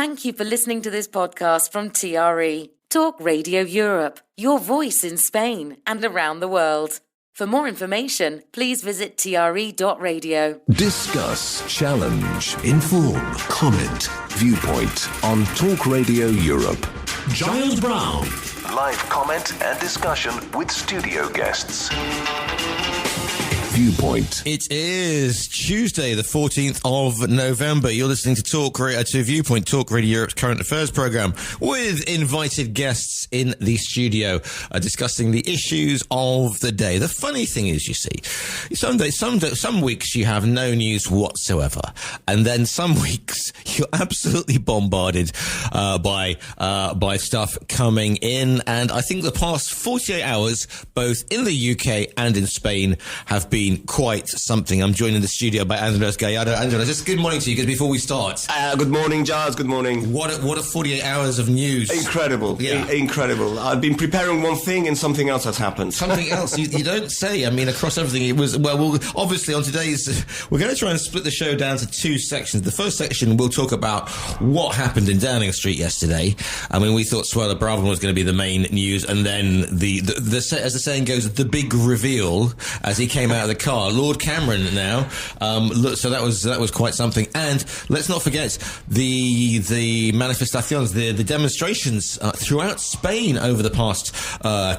Thank you for listening to this podcast from TRE, Talk Radio Europe, your voice in Spain and around the world. For more information, please visit TRE.radio. Discuss, challenge, inform, comment, viewpoint on Talk Radio Europe. Giles Brown. Live comment and discussion with studio guests. Viewpoint. It is Tuesday, the 14th of November. You're listening to Viewpoint, Talk Radio Europe's current affairs program, with invited guests in the studio discussing the issues of the day. The funny thing is, you see, some weeks you have no news whatsoever, and then some weeks you're absolutely bombarded by stuff coming in. And I think the past 48 hours, both in the UK and in Spain, have been quite something. I'm joined in the studio by Andres Gallardo. Andres, just good morning to you, because before we start. Good morning, Giles. Good morning. What a 48 hours of news. Incredible. Yeah. Incredible. I've been preparing one thing and something else has happened. Something else? You don't say. I mean, across everything, it was, well, obviously on today's, we're going to try and split the show down to two sections. The first section, we'll talk about what happened in Downing Street yesterday. I mean, we thought Suella Braverman was going to be the main news, and then the as the saying goes, the big reveal as he came out of the car. Lord Cameron now. So that was quite something. And let's not forget the manifestaciones, the demonstrations throughout Spain over the past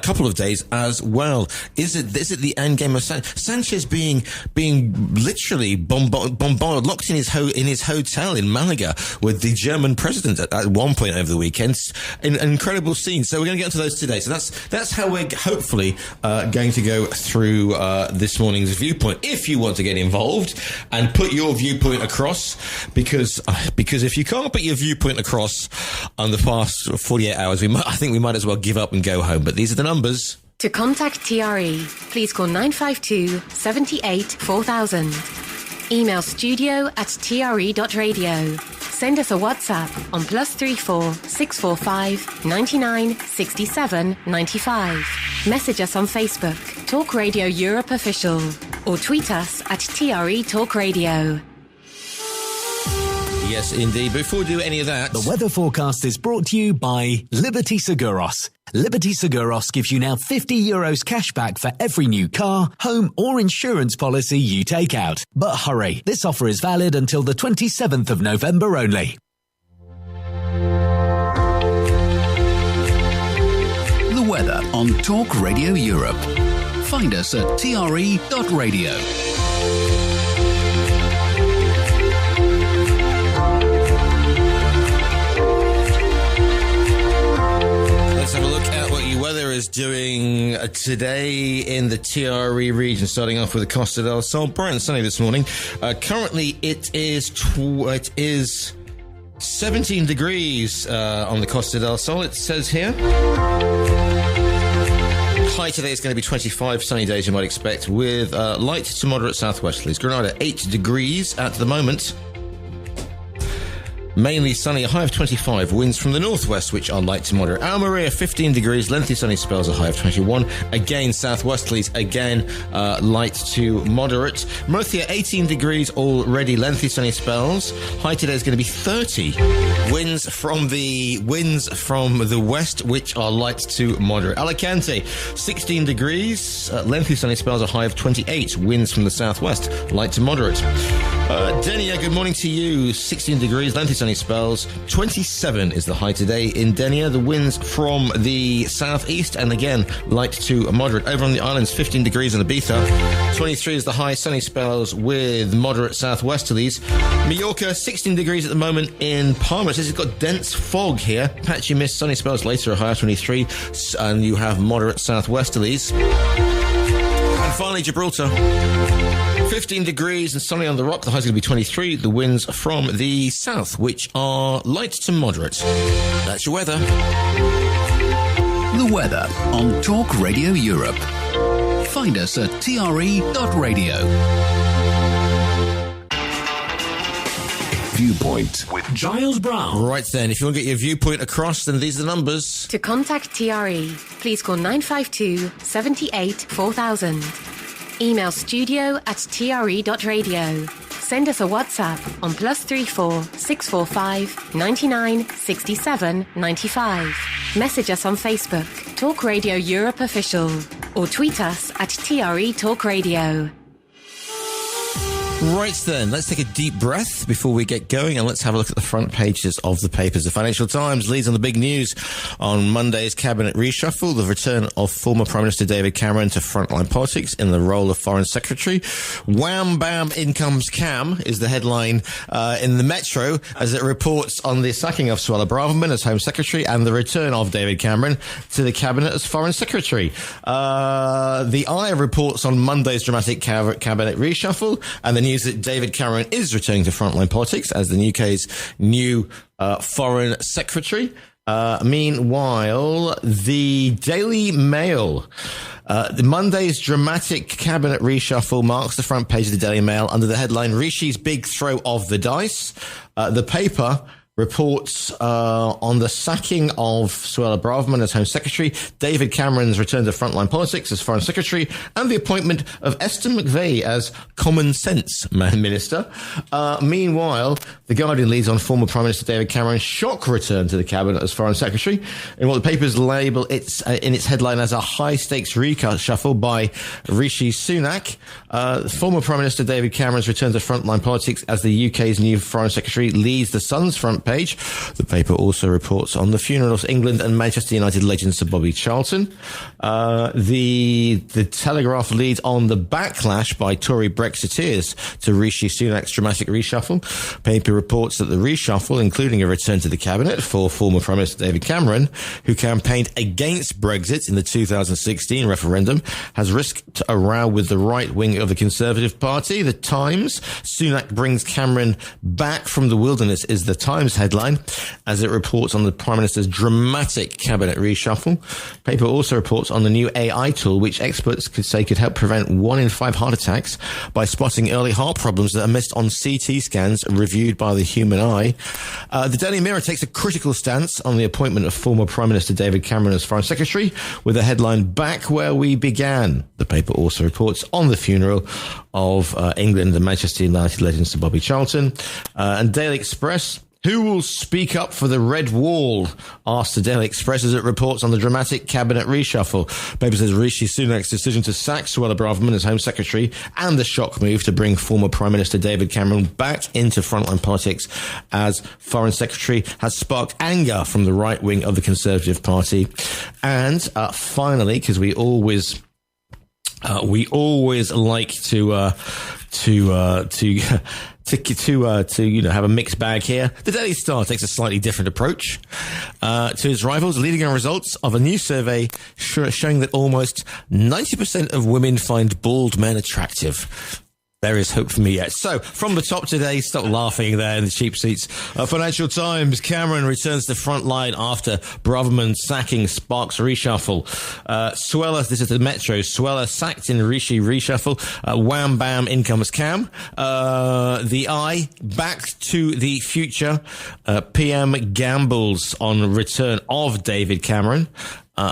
couple of days as well. Is it the end game of Sanchez being literally bombarded, locked in his hotel in Malaga with the German president at one point over the weekend? An incredible scene. So we're going to get into those today. So that's how we're hopefully going to go through this morning's Viewpoint. If you want to get involved and put your viewpoint across, because if you can't put your viewpoint across on the past 48 hours, I think we might as well give up and go home. But these are the numbers. To contact TRE, please call 952 78 4000. Email studio@tre.radio. Send us a WhatsApp on +34 645 99 67 95. Message us on Facebook, Talk Radio Europe Official, or tweet us at TRE Talk Radio. Yes, indeed. Before we do any of that... The weather forecast is brought to you by Liberty Seguros. Liberty Seguros gives you now €50 cash back for every new car, home or insurance policy you take out. But hurry, this offer is valid until the 27th of November only. The weather on Talk Radio Europe. Find us at TRE.radio. Let's have a look at what your weather is doing today in the TRE region, starting off with the Costa del Sol. Bright and sunny this morning. Currently, it is 17 degrees on the Costa del Sol, it says here. High today is going to be 25 sunny days, you might expect, with light to moderate southwesterlies. Granada, 8 degrees at the moment. Mainly sunny, a high of 25. Winds from the northwest, which are light to moderate. Almeria, 15 degrees. Lengthy sunny spells, a high of 21. Again, southwesterlies, again, light to moderate. Murcia, 18 degrees already. Lengthy sunny spells. High today is going to be 30. Winds from the west, which are light to moderate. Alicante, 16 degrees. Lengthy sunny spells, a high of 28. Winds from the southwest, light to moderate. Denia, good morning to you. 16 degrees. Lengthy sunny spells. 27 is the high today in Denia. The winds from the southeast, and again, light to moderate. Over on the islands, 15 degrees in Ibiza. 23 is the high, sunny spells with moderate southwesterlies. Mallorca, 16 degrees at the moment in Palma. It says it's got dense fog here. Patchy mist, sunny spells later, a high of 23. And you have moderate southwesterlies. And finally, Gibraltar. 15 degrees and sunny on the rock. The high's going to be 23. The winds from the south, which are light to moderate. That's your weather. The weather on Talk Radio Europe. Find us at TRE.radio. Viewpoint with Giles Brown. Right then, if you want to get your viewpoint across, then these are the numbers. To contact TRE, please call 952 78 4000. Email studio@tre.radio. Send us a WhatsApp on +34 645 99 67 95. Message us on Facebook, Talk Radio Europe Official, or tweet us at TRE Talk Radio. Right then, let's take a deep breath before we get going, and let's have a look at the front pages of the papers. The Financial Times leads on the big news on Monday's cabinet reshuffle, the return of former Prime Minister David Cameron to frontline politics in the role of Foreign Secretary. Wham bam, in comes Cam is the headline in the Metro as it reports on the sacking of Suella Braverman as Home Secretary and the return of David Cameron to the cabinet as Foreign Secretary. The Eye reports on Monday's dramatic cabinet reshuffle and the news that David Cameron is returning to frontline politics as the UK's new Foreign Secretary. Meanwhile, the Daily Mail. The Monday's dramatic cabinet reshuffle marks the front page of the Daily Mail under the headline Rishi's Big Throw of the Dice. The paper reports on the sacking of Suella Braverman as Home Secretary, David Cameron's return to frontline politics as Foreign Secretary, and the appointment of Esther McVeigh as Common Sense Minister. Meanwhile, The Guardian leads on former Prime Minister David Cameron's shock return to the cabinet as Foreign Secretary, in what the papers label in its headline as a high-stakes reshuffle by Rishi Sunak. Former Prime Minister David Cameron's return to frontline politics as the UK's new Foreign Secretary leads the Sun's front page. The paper also reports on the funeral of England and Manchester United legend Sir Bobby Charlton. The Telegraph leads on the backlash by Tory Brexiteers to Rishi Sunak's dramatic reshuffle. Paper reports that the reshuffle, including a return to the cabinet for former Prime Minister David Cameron, who campaigned against Brexit in the 2016 referendum, has risked a row with the right wing of the Conservative Party. The Times, Sunak brings Cameron back from the wilderness, is the Times headline, as it reports on the Prime Minister's dramatic cabinet reshuffle. Paper also reports on the new AI tool, which experts could say could help prevent 1 in 5 heart attacks by spotting early heart problems that are missed on CT scans reviewed by the human eye. The Daily Mirror takes a critical stance on the appointment of former Prime Minister David Cameron as Foreign Secretary, with the headline, Back Where We Began. The paper also reports on the funeral of England and Manchester United legend Sir Bobby Charlton. And Daily Express, who will speak up for the Red Wall? Asked the Daily Express as it reports on the dramatic cabinet reshuffle. Paper says Rishi Sunak's decision to sack Suella Braverman as Home Secretary and the shock move to bring former Prime Minister David Cameron back into frontline politics as Foreign Secretary has sparked anger from the right wing of the Conservative Party. And finally, because we always like to have a mixed bag here. The Daily Star takes a slightly different approach to its rivals, leading on results of a new survey showing that almost 90% of women find bald men attractive. There is hope for me yet. So, from the top today, stop laughing there in the cheap seats. Financial Times, Cameron returns to front line after Braverman sacking sparks reshuffle. Suella, this is the Metro, Suella sacked in Rishi reshuffle. Wham bam, in comes Cam. The Eye, Back to the Future. PM gambles on return of David Cameron.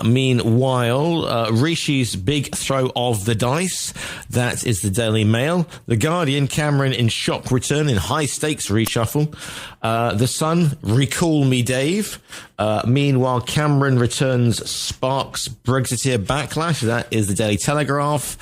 Meanwhile, Rishi's Big Throw of the Dice. That is the Daily Mail. The Guardian, Cameron in shock return in high-stakes reshuffle. The Sun, Recall Me Dave. Meanwhile, Cameron returns sparks Brexiteer backlash. That is the Daily Telegraph.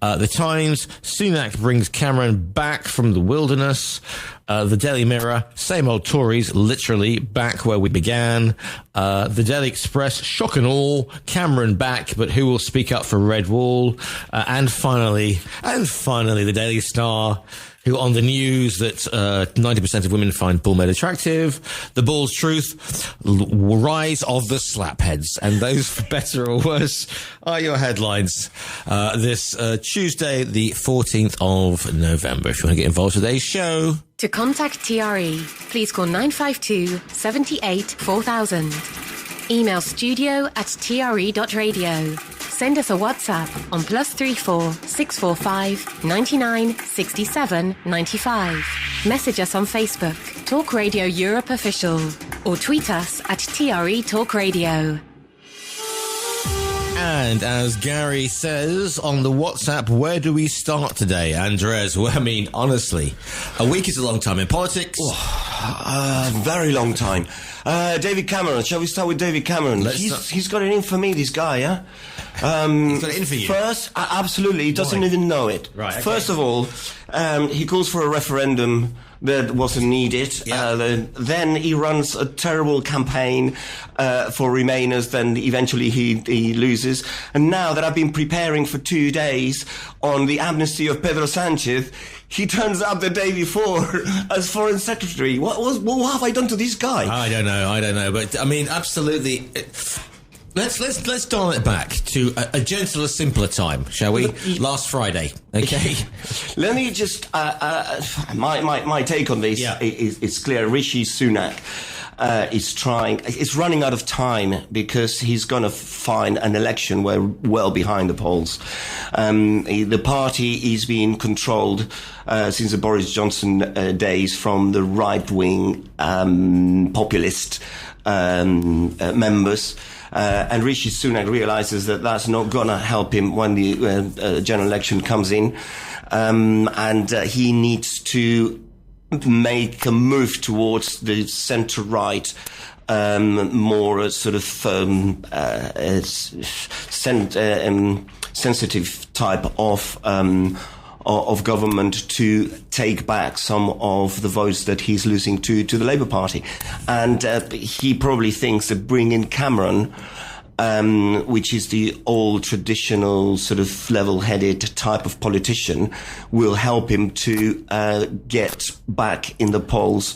The Times, Sunak brings Cameron back from the wilderness. The Daily Mirror, same old Tories, literally back where we began. The Daily Express, shock and all, Cameron back, but who will speak up for Red Wall? And finally, the Daily Star, who on the news that 90% of women find bald men attractive. The Ball's Truth, rise of the slapheads. And those, for better or worse, are your headlines this Tuesday, the 14th of November. If you want to get involved with today's show. To contact TRE, please call 952 78 4000. Email studio@tre.radio. Send us a WhatsApp on +34 645 99 67 95. Message us on Facebook, Talk Radio Europe Official, or tweet us at TRE Talk Radio. And as Gary says on the WhatsApp, where do we start today, Andres? Well, I mean, honestly, a week is a long time in politics. Very long time. David Cameron. Shall we start with David Cameron? He's got it in for me, this guy, yeah? He's got it in for you? First, absolutely. He doesn't even know it. Right, okay. First of all, he calls for a referendum that wasn't needed. Yeah. Then he runs a terrible campaign for Remainers. Then eventually he loses. And now that I've been preparing for 2 days on the amnesty of Pedro Sanchez, he turns up the day before as Foreign Secretary. What have I done to this guy? I don't know. But, I mean, absolutely... Let's dial it back to a gentler, simpler time, shall we? Last Friday, okay? Let me just my take on this is clear. Rishi Sunak is running out of time because he's going to find an election where well behind the polls. The party is being controlled since the Boris Johnson days from the right-wing populist members. And Rishi Sunak realizes that that's not going to help him when the general election comes in. And he needs to make a move towards the centre-right, more sort of sensitive type of government to take back some of the votes that he's losing to the Labour Party. And he probably thinks that bringing Cameron, which is the old traditional sort of level-headed type of politician, will help him to get back in the polls.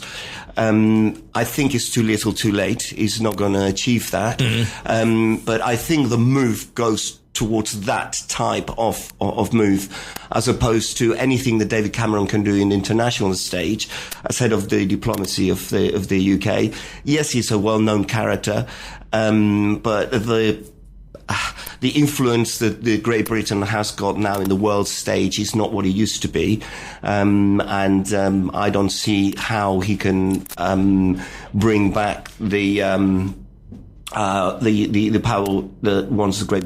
I think it's too little too late. He's not going to achieve that. Mm-hmm. But I think the move goes towards that type of move, as opposed to anything that David Cameron can do in the international stage as head of the diplomacy of the UK. Yes, he's a well-known character, but the influence that the Great Britain has got now in the world stage is not what it used to be, and I don't see how he can bring back the power that once Great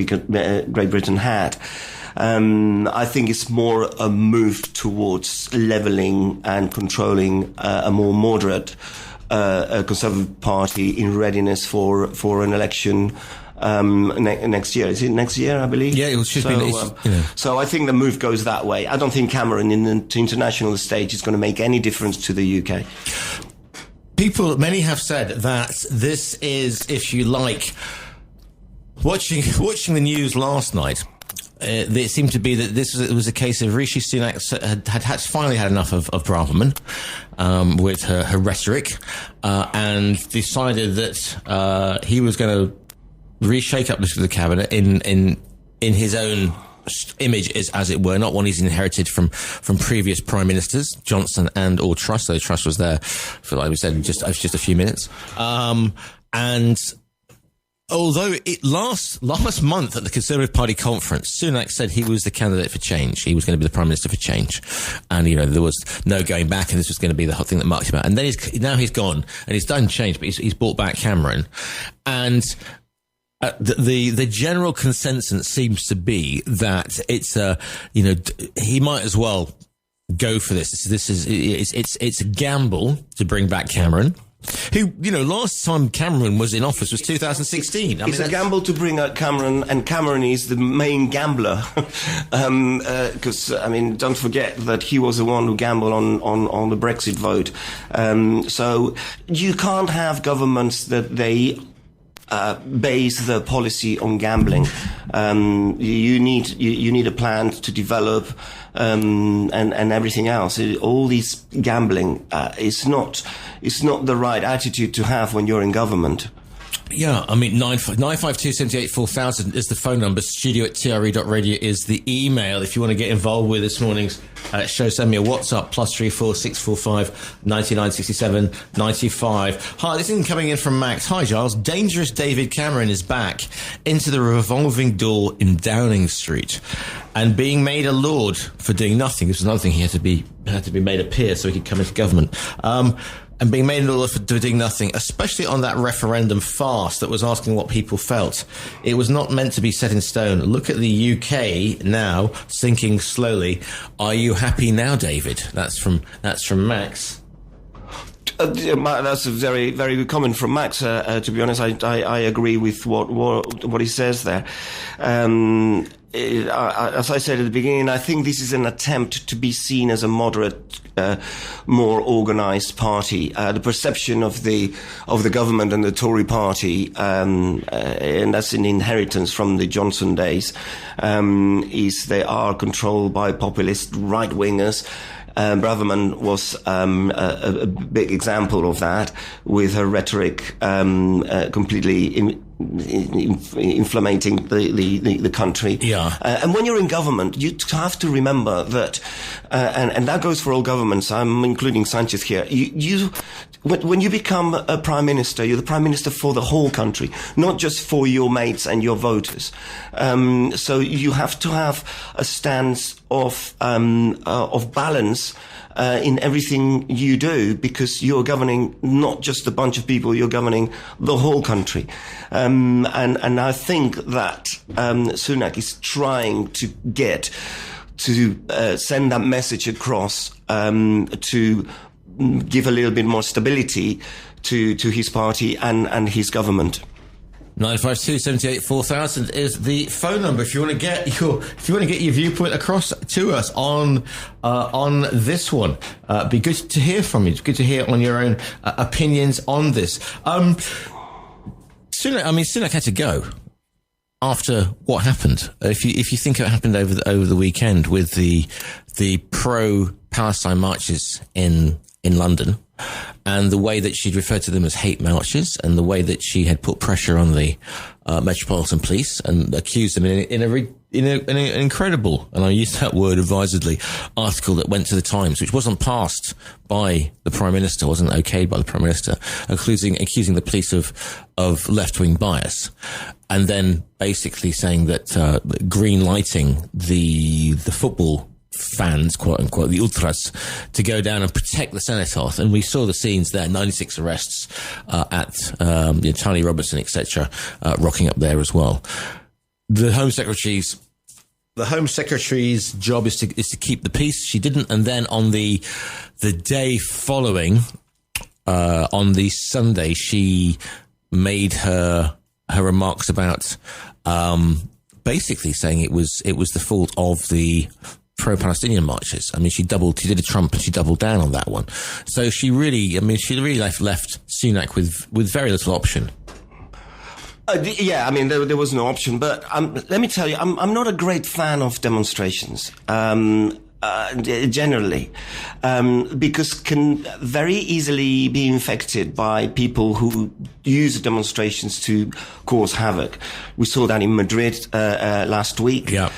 Britain had. I think it's more a move towards levelling and controlling a more moderate Conservative Party in readiness for an election next year. Is it next year, I believe? Yeah, it should be. So I think the move goes that way. I don't think Cameron in the international stage is going to make any difference to the UK. Many have said that this is, if you like, watching the news last night. It seemed to be that it was a case of Rishi Sunak had finally had enough of Braverman with her rhetoric, and decided that he was going to reshake up the cabinet in his own image, as it were, not one he's inherited from previous prime ministers, Johnson or Truss. Though Truss was there for, like we said, just a few minutes. And although last month at the Conservative Party conference, Sunak said he was the candidate for change. He was going to be the prime minister for change, and there was no going back, and this was going to be the hot thing that marked him out. And then he's gone and he's done change, but he's brought back Cameron, and the general consensus seems to be that it's he might as well go for this. It's a gamble to bring back Cameron, who, last time Cameron was in office was 2016. It's a gamble to bring out Cameron, and Cameron is the main gambler. Because, don't forget that he was the one who gambled on the Brexit vote. So you can't have governments that they base the policy on gambling. You need a plan to develop, and everything else. All this gambling is not the right attitude to have when you're in government. Yeah, 952-78-4000 is the phone number. studio@tre.radio is the email. If you want to get involved with this morning's show, send me a WhatsApp, +34 645 99 67 95. Hi, this is coming in from Max. Hi, Giles. Dangerous David Cameron is back into the revolving door in Downing Street and being made a lord for doing nothing. This was another thing. He had to be made a peer so he could come into government. and being made all for doing nothing, especially on that referendum farce that was asking what people felt. It was not meant to be set in stone. Look at the UK now sinking slowly. Are you happy now, David? That's from Max. That's a very, very good comment from Max. To be honest, I agree with what he says there. As I said at the beginning, I think this is an attempt to be seen as a moderate, more organised party. The perception of the government and the Tory party, and that's an inheritance from the Johnson days, is they are controlled by populist right-wingers. Braverman was a big example of that, with her rhetoric completely inflamming the country. Yeah. And when you're in government, you have to remember that, and that goes for all governments, I'm including Sanchez here, when you become a prime minister, you're the prime minister for the whole country, not just for your mates and your voters. So you have to have a stance of balance in everything you do, because you're governing not just a bunch of people, you're governing the whole country. And I think that Sunak is trying to get to send that message across, to give a little bit more stability to his party and his government. 952 78 4000 is the phone number if you want to get your viewpoint across to us on this one. Be good to hear from you. It's good to hear on your own opinions on this. Sunak had to go after what happened. If you think it happened over the weekend with the pro-Palestine marches in London, and the way that she'd referred to them as hate marches, and the way that she had put pressure on the Metropolitan Police and accused them in an incredible, and I use that word advisedly, article that went to the Times, which wasn't passed by the Prime Minister, wasn't okayed by the Prime Minister, accusing the police of left-wing bias, and then basically saying that green lighting the football fans, quote unquote, the ultras, to go down and protect the Cenotaph. And we saw the scenes there, 96 arrests at Tony Robertson, etc., rocking up there as well. The Home Secretary's job is to keep the peace. She didn't, and then on the day following, on the Sunday, she made her remarks about basically saying it was the fault of the pro-Palestinian marches. I mean, she did a Trump and she doubled down on that one. So she really left Sunak with very little option. Yeah, I mean, there was no option. But let me tell you, I'm not a great fan of demonstrations. Generally, because can very easily be infected by people who use demonstrations to cause havoc. We saw that in Madrid last week. Yeah.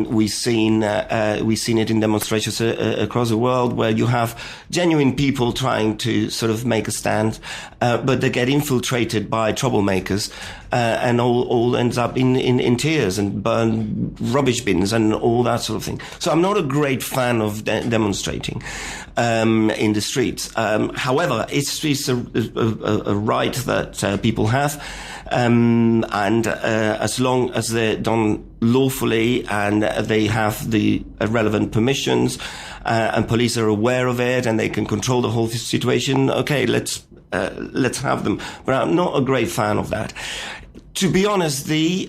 We've seen it in demonstrations across the world, where you have genuine people trying to sort of make a stand, but they get infiltrated by troublemakers, and all ends up in tears and burn rubbish bins and all that sort of thing. So I'm not a great fan of demonstrating in the streets. However, it's a right that people have, and as long as they're done lawfully and they have the relevant permissions, and police are aware of it and they can control the whole situation, okay, let's have them. But I'm not a great fan of that. To be honest, to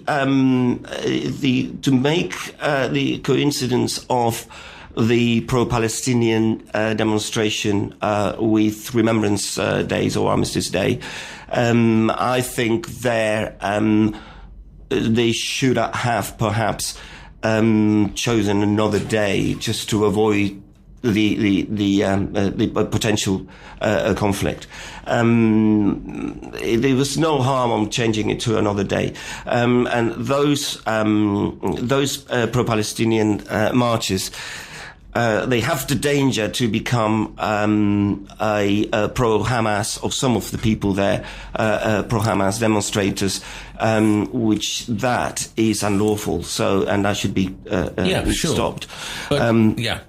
make the coincidence of the pro-Palestinian demonstration with Remembrance Days or Armistice Day, I think they should have perhaps chosen another day just to avoid the potential conflict. There was no harm on changing it to another day. And those pro-Palestinian marches, they have the danger to become a pro-Hamas, or some of the people there, pro-Hamas demonstrators, which that is unlawful. So, and that should be sure. stopped. But, yeah.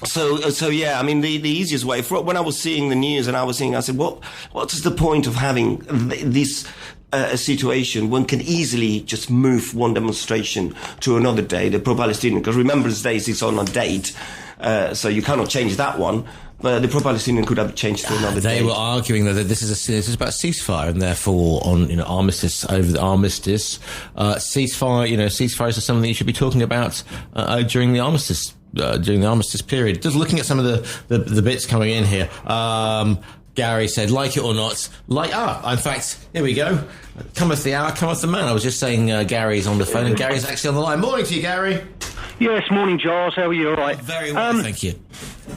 So yeah, I mean, the easiest way, when I was seeing the news and I said, what's the point of having this situation? One can easily just move one demonstration to another day, the pro-Palestinian, because Remembrance Day is on a date, so you cannot change that one. But the pro-Palestinian could have changed to another day. They were arguing that this is about ceasefire, and therefore on armistice over the armistice, ceasefires are something you should be talking about during the armistice. During the armistice period. Just looking at some of the bits coming in here. Gary said, like it or not, in fact, here we go. Cometh the hour, cometh the man. I was just saying Gary's on the phone, and Gary's actually on the line. Morning to you, Gary. Yes, morning, Giles. How are you? All right. Very well, thank you.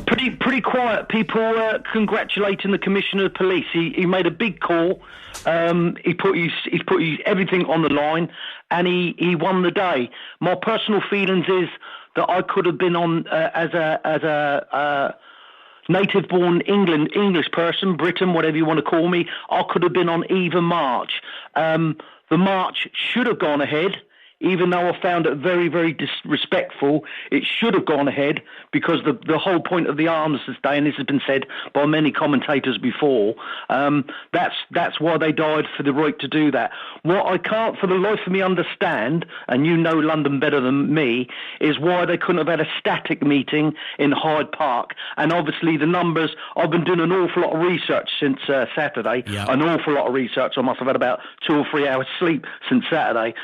Pretty quiet. People congratulating the Commissioner of Police. He made a big call. He put his everything on the line, and he won the day. My personal feelings is that I could have been on as a native-born English person, Britain, whatever you want to call me. I could have been on either march. The march should have gone ahead, even though I found it very, very disrespectful. It should have gone ahead because the whole point of the Armistice Day, and this has been said by many commentators before, that's why they died, for the right to do that. What I can't for the life of me understand, and you know London better than me, is why they couldn't have had a static meeting in Hyde Park. And obviously the numbers, I've been doing an awful lot of research since Saturday, an awful lot of research. I must have had about 2 or 3 hours sleep since Saturday.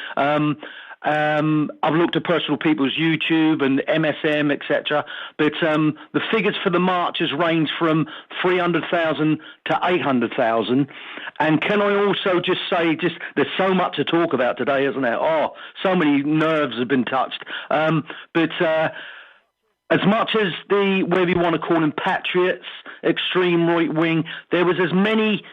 I've looked at personal people's YouTube and MSM, etc. But the figures for the marches range from 300,000 to 800,000. And can I also just say, there's so much to talk about today, isn't there? Oh, so many nerves have been touched. But as much as whatever you want to call them, patriots, extreme right wing, there was as many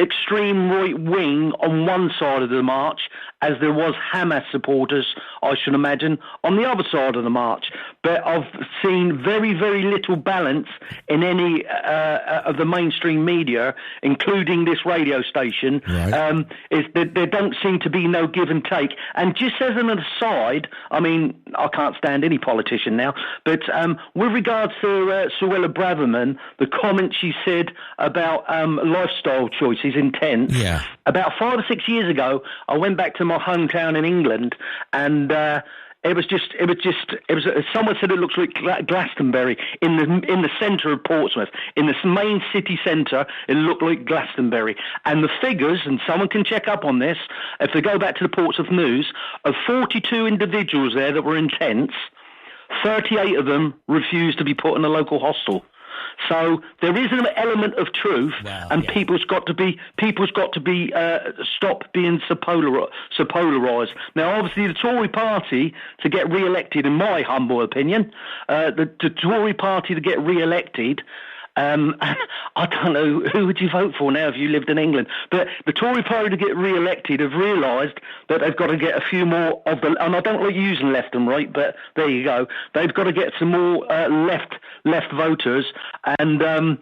extreme right wing on one side of the march as there was Hamas supporters, I should imagine, on the other side of the march. But I've seen very, very little balance in any of the mainstream media, including this radio station. Right. Is that there don't seem to be no give and take. And just as an aside, I mean, I can't stand any politician now, but with regards to Suella Braverman, the comment she said about lifestyle choices in tents, about 5 or 6 years ago, I went back to my hometown in England, and it was someone said it looks like Glastonbury in the centre of Portsmouth, in the main city centre. It looked like Glastonbury, and the figures, and someone can check up on this if they go back to the Portsmouth News, of 42 individuals there that were in tents, 38 of them refused to be put in a local hostel. So there is an element of truth, people's got to be stop being so polarised. Now, obviously, the Tory party to get re-elected, in my humble opinion, the Tory party to get re-elected. I don't know, who would you vote for now if you lived in England? But the Tory party to get re-elected have realised that they've got to get a few more of the, and I don't like using left and right, but there you go. They've got to get some more left voters, and I'm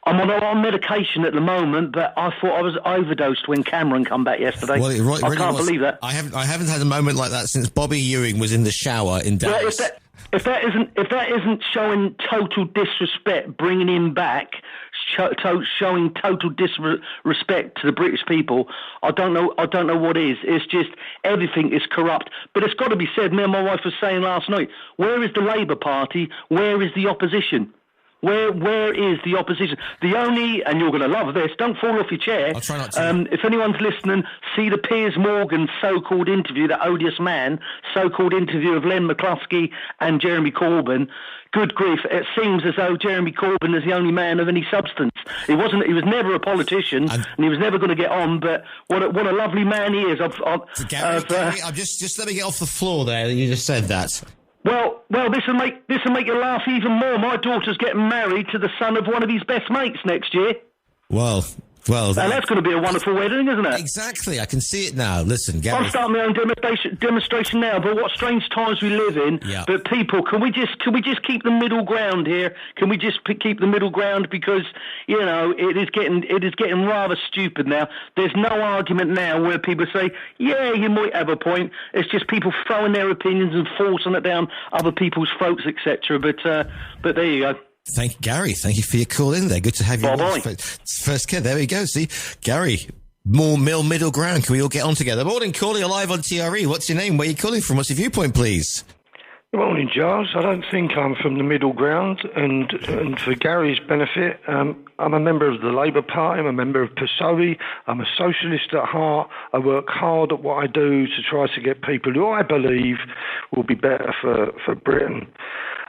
on medication at the moment, but I thought I was overdosed when Cameron come back yesterday. Well, I can't believe that. I haven't had a moment like that since Bobby Ewing was in the shower in Dallas. Well, if that isn't showing total disrespect, bringing him back, showing total disrespect to the British people, I don't know what is. It's just everything is corrupt. But it's got to be said. Me and my wife was saying last night, where is the Labour Party? Where is the opposition? Where is the opposition? The only, and you're going to love this, don't fall off your chair. I'll try not to. If anyone's listening, see the Piers Morgan so-called interview, that odious man, so-called interview of Len McCluskey and Jeremy Corbyn. Good grief, it seems as though Jeremy Corbyn is the only man of any substance. He was never a politician, and he was never going to get on, but what a lovely man he is. Gary, just let me get off the floor there. You just said that. Well, this will make you laugh even more. My daughter's getting married to the son of one of his best mates next year. Well, Well, and that's going to be a wonderful wedding, isn't it? Exactly. I can see it now. Listen, Gary. I'm starting my own demonstration now. But what strange times we live in. Yeah. But people, can we just keep the middle ground here? Can we just keep the middle ground, because it is getting rather stupid now. There's no argument now where people say, yeah, you might have a point. It's just people throwing their opinions and forcing it down other people's throats, etc. But there you go. Thank you, Gary. Thank you for your call in there. Good to have you. Bye-bye. First kid. There we go. See, Gary, more middle ground. Can we all get on together? Morning, calling live on TRE. What's your name? Where are you calling from? What's your viewpoint, please? Good morning, Giles. I don't think I'm from the middle ground, and for Gary's benefit, I'm a member of the Labour Party, I'm a member of PSOE, I'm a socialist at heart. I work hard at what I do to try to get people who I believe will be better for Britain.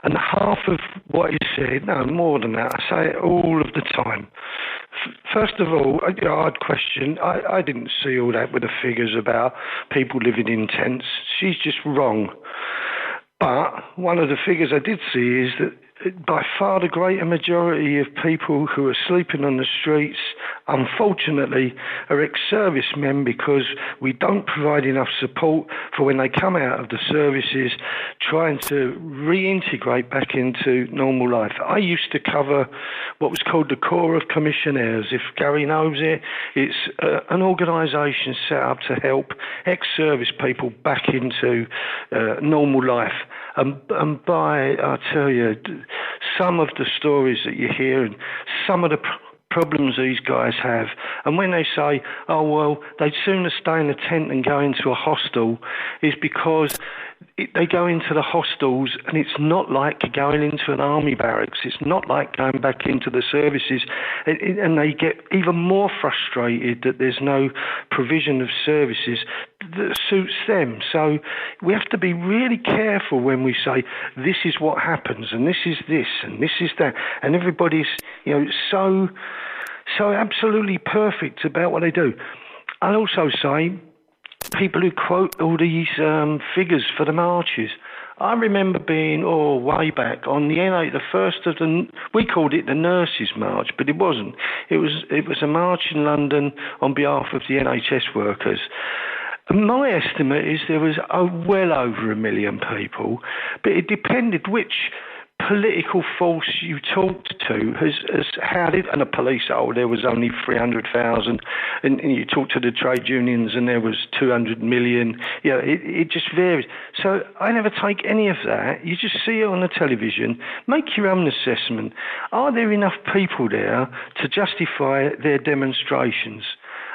And half of what he said, no, more than that, I say it all of the time. First of all, I'd question, I didn't see all that with the figures about people living in tents. She's just wrong. But one of the figures I did see is that by far the greater majority of people who are sleeping on the streets, unfortunately, are ex-servicemen, because we don't provide enough support for when they come out of the services trying to reintegrate back into normal life. I used to cover what was called the Corps of Commissionaires. If Gary knows it, it's an organisation set up to help ex-service people back into normal life. And I tell you, some of the stories that you hear and some of the problems these guys have, and when they say, oh, well, they'd sooner stay in a tent than go into a hostel, is because they go into the hostels and it's not like going into an army barracks. It's not like going back into the services. And they get even more frustrated that there's no provision of services that suits them. So we have to be really careful when we say this is what happens and this is this and this is that. And everybody's, so absolutely perfect about what they do. I'll also say, people who quote all these figures for the marches. I remember being, way back on the N8, the first of we called it the Nurses' March, but it wasn't. It was a march in London on behalf of the NHS workers. And my estimate is there was well over 1 million people, but it depended which political force you talked to has had it, and the police, there was only 300,000, and you talk to the trade unions and there was 200 million. It just varies. So I never take any of that. You just see it on the television. Make your own assessment. Are there enough people there to justify their demonstrations?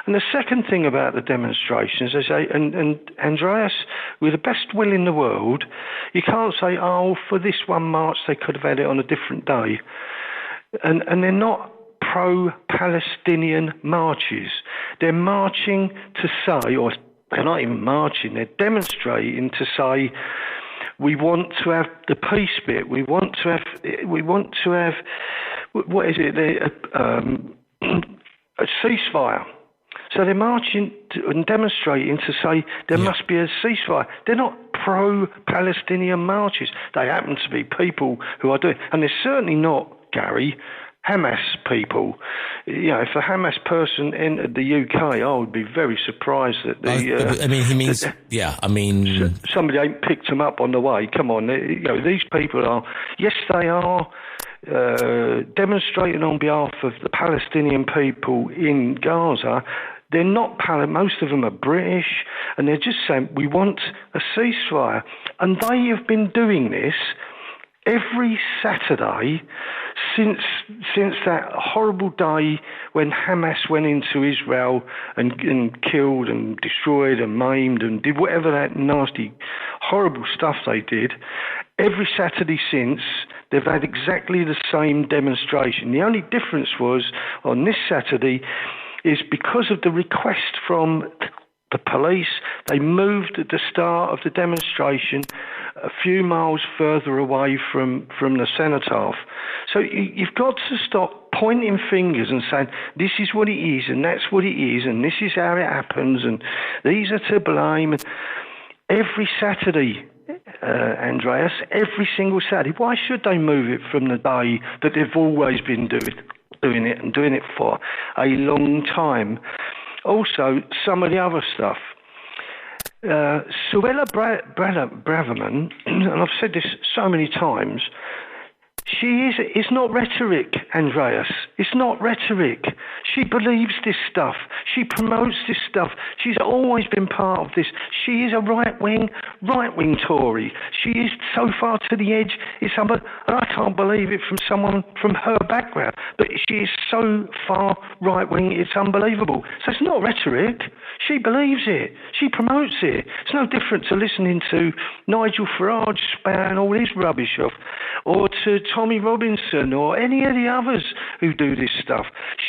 And the second thing about the demonstrations, I say, and Andreas, with the best will in the world, you can't say, for this one march they could have had it on a different day. And they're not pro-Palestinian marches. They're marching to say, or they're not even marching, they're demonstrating to say, we want to have the peace bit. We want to have, what is it? A ceasefire. So they're marching and demonstrating to say there must be a ceasefire. They're not pro-Palestinian marches. They happen to be people who are doing, and they're certainly not, Gary, Hamas people. If a Hamas person entered the UK, I would be very surprised that somebody ain't picked them up on the way. Come on, these people are. Yes, they are. Demonstrating on behalf of the Palestinian people in Gaza. They're not most of them are British, and they're just saying, we want a ceasefire. And they have been doing this every Saturday since that horrible day when Hamas went into Israel and killed and destroyed and maimed and did whatever that nasty, horrible stuff they did. Every Saturday since, they've had exactly the same demonstration. The only difference was, on this Saturday, is because of the request from the police, they moved at the start of the demonstration a few miles further away from the cenotaph. So you've got to stop pointing fingers and saying, this is what it is, and that's what it is, and this is how it happens, and these are to blame. Every Saturday, Andreas, every single Saturday. Why should they move it from the day that they've always been doing doing it and doing it for a long time. Also, some of the other stuff. Suella Braverman, and I've said this so many times, it's not rhetoric, Andreas. It's not rhetoric. She believes this stuff. She promotes this stuff. She's always been part of this. She is a right-wing Tory. She is so far to the edge. And I can't believe it from someone from her background. But she is so far right-wing, it's unbelievable. So it's not rhetoric. She believes it. She promotes it. It's no different to listening to Nigel Farage spout all his rubbish off, or to Tommy Robinson or any of the others who do this stuff.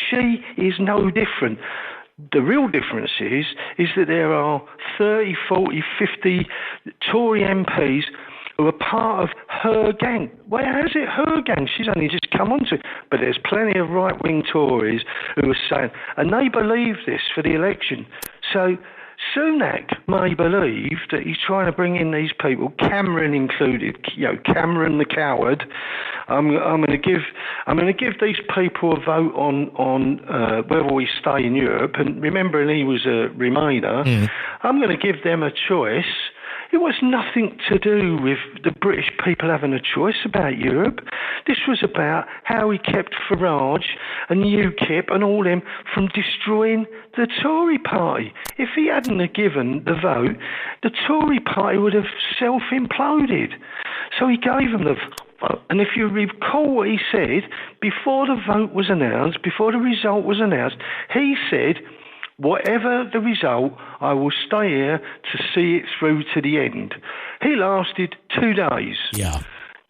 She is no different. The real difference is that there are 30, 40, 50 Tory MPs who are part of her gang. Well, how's it her gang? She's only just come onto it. But there's plenty of right-wing Tories who are saying, and they believe this for the election. So Sunak may believe that he's trying to bring in these people, Cameron included, Cameron the coward. I'm going to give these people a vote on whether we stay in Europe. And remembering he was a Remainer, I'm going to give them a choice. It was nothing to do with the British people having a choice about Europe. This was about how he kept Farage and UKIP and all them from destroying the Tory party. If he hadn't have given the vote, the Tory party would have self-imploded. So he gave them the vote. And if you recall what he said, before the vote was announced, before the result was announced, he said, whatever the result, I will stay here to see it through to the end. He lasted 2 days. Yeah.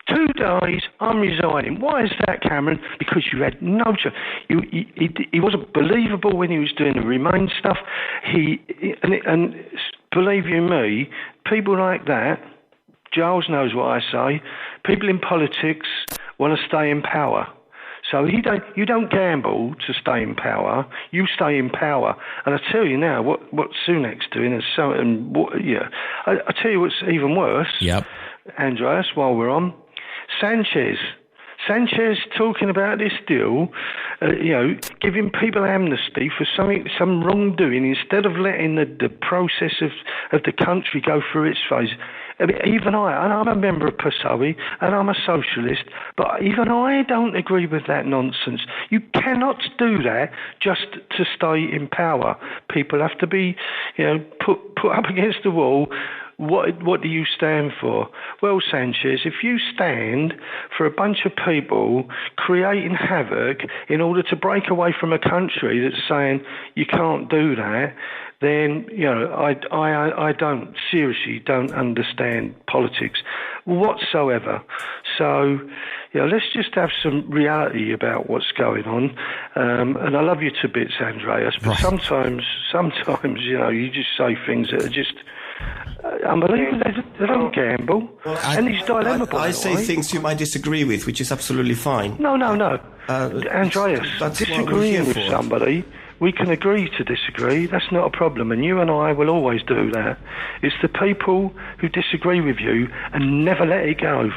2 days, I'm resigning. Why is that, Cameron? Because you had no choice. He wasn't believable when he was doing the Remain stuff. And believe you me, people like that, Giles knows what I say, people in politics want to stay in power. So you don't gamble to stay in power. You stay in power. And I tell you now, what Sunak's doing, I tell you what's even worse. Yep. Andreas, while we're on, Sanchez talking about this deal, giving people amnesty for some wrongdoing instead of letting the process of the country go through its phase. I mean, even I'm a member of PSOE and I'm a socialist, but even I don't agree with that nonsense. You cannot do that just to stay in power. People have to be, put up against the wall. What do you stand for? Well, Sanchez, if you stand for a bunch of people creating havoc in order to break away from a country that's saying you can't do that, then, I seriously don't understand politics whatsoever. So, let's just have some reality about what's going on. And I love you to bits, Andreas, but right. sometimes, you just say things that are just unbelievable. They don't gamble. And these dilemma. I say things you might disagree with, which is absolutely fine. No. Andreas, disagreeing with somebody, we can agree to disagree. That's not a problem, and you and I will always do that. It's the people who disagree with you and never let it go.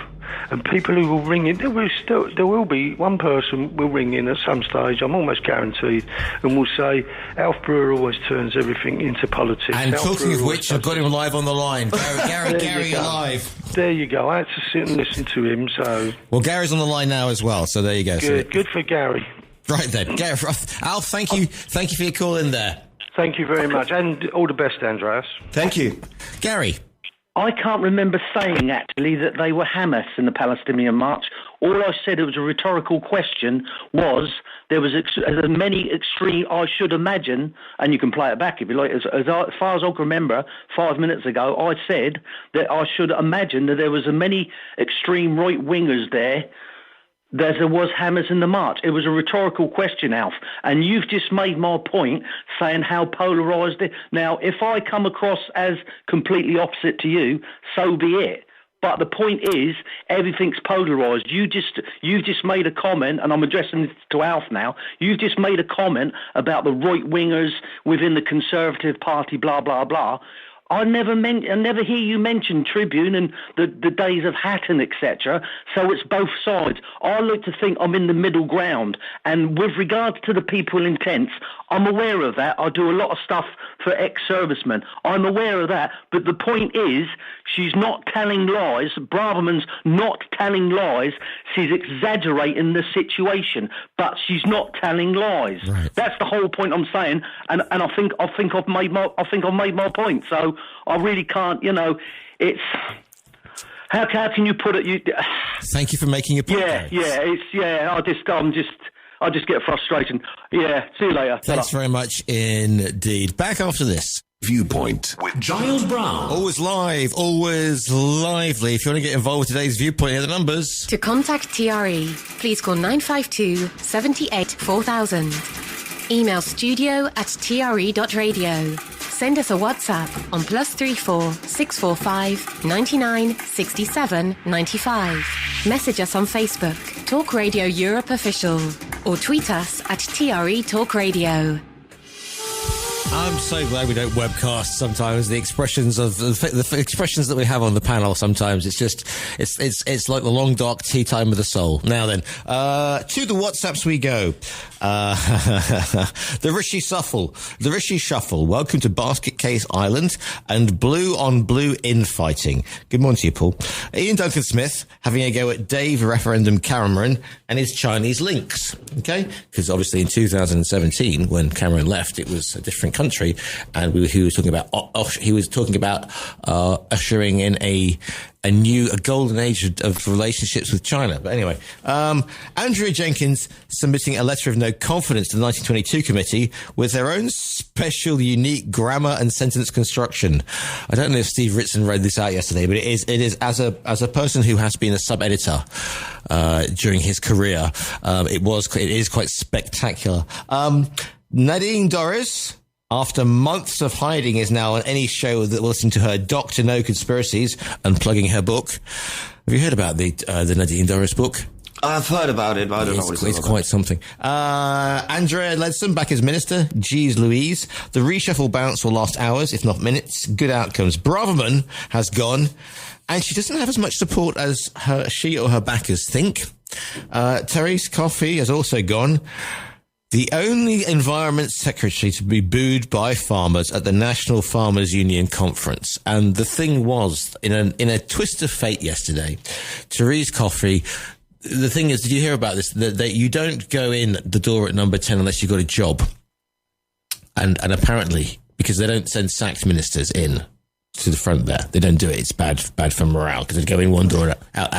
And people who will ring in, there will be one person will ring in at some stage, I'm almost guaranteed, and will say, Alf Brewer always turns everything into politics. And Alf talking Brewer of which, I've got him live on the line. Gary alive. There you go. I had to sit and listen to him, so... Well, Gary's on the line now as well, so there you go. Good for Gary. Right then. Gary, Alf, thank you for your call in there. Thank you very much, and all the best, Andreas. Thank you. Gary. I can't remember saying, actually, that they were Hamas in the Palestinian March. All I said, it was a rhetorical question, was there was as many extreme, I should imagine, and you can play it back if you like, as far as I can remember, 5 minutes ago, I said that I should imagine that there was as many extreme right-wingers there as there was Hammers in the march. It was a rhetorical question, Alf, and you've just made my point saying how polarised it. Now, if I come across as completely opposite to you, so be it. But the point is, everything's polarised. You've just made a comment, and I'm addressing this to Alf now. You've just made a comment about the right-wingers within the Conservative Party, blah, blah, blah. I never hear you mention Tribune and the days of Hatton, etc. So it's both sides. I like to think I'm in the middle ground. And with regards to the people in tents, I'm aware of that. I do a lot of stuff for ex-servicemen. I'm aware of that. But the point is, she's not telling lies. Braverman's not telling lies. She's exaggerating the situation, but she's not telling lies. Right. That's the whole point I'm saying. And I think I've made my point. So I really can't. It's. How can you put it? Thank you for making your point. I just get frustrated. Yeah, see you later. Thanks very much indeed. Back after this. Viewpoint with Giles Brown. Always live, always lively. If you want to get involved with today's Viewpoint, here are the numbers. To contact TRE, please call 952 78 4000. Email studio@tre.radio. Send us a WhatsApp on +34 645 99 67 95. Message us on Facebook, Talk Radio Europe Official, or tweet us at TRE Talk Radio. I'm so glad we don't webcast sometimes. The expressions of the expressions that we have on the panel sometimes, it's just it's like the long dark tea time of the soul. Now then, to the WhatsApps we go. The Rishi Shuffle. Welcome to Basket Case Island and blue on blue infighting. Good morning to you, Paul. Ian Duncan Smith having a go at Dave Referendum Cameron and his Chinese links. Okay, because obviously in 2017 when Cameron left, it was a different country, and he was talking about ushering in a golden age of relationships with China. But anyway, Andrea Jenkins submitting a letter of no confidence to the 1922 committee with their own special, unique grammar and sentence construction. I don't know if Steve Ritson read this out yesterday, but it is as a person who has been a sub-editor during his career, it is quite spectacular. Nadine Dorries, after months of hiding, is now on any show that will listen to her Dr. No Conspiracies and plugging her book. Have you heard about the Nadine Dorries book? I've heard about it, but I don't know what it's about. Quite something. Andrea Leadsom back as minister. Geez Louise. The reshuffle bounce will last hours, if not minutes. Good outcomes. Braverman has gone, and she doesn't have as much support as she or her backers think. Therese Coffey has also gone. The only Environment Secretary to be booed by farmers at the National Farmers Union Conference. And the thing was, in a twist of fate yesterday, Therese Coffey, the thing is, did you hear about this? That you don't go in the door at number 10 unless you've got a job. And apparently, because they don't send sacked ministers in to the front there. They don't do it. It's bad for morale because they go in one door out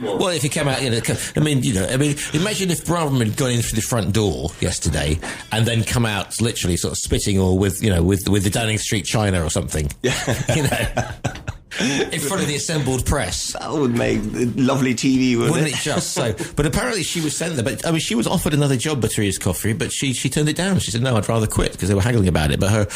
well, if you come out, imagine if Braverman had gone in through the front door yesterday and then come out literally sort of spitting or with the Downing Street China or something. Yeah. In front of the assembled press. That would make lovely TV, wouldn't it? Just so? But apparently she was sent there. But I mean, she was offered another job by Therese Coffey, but she turned it down. She said, "No, I'd rather quit," because they were haggling about it. But her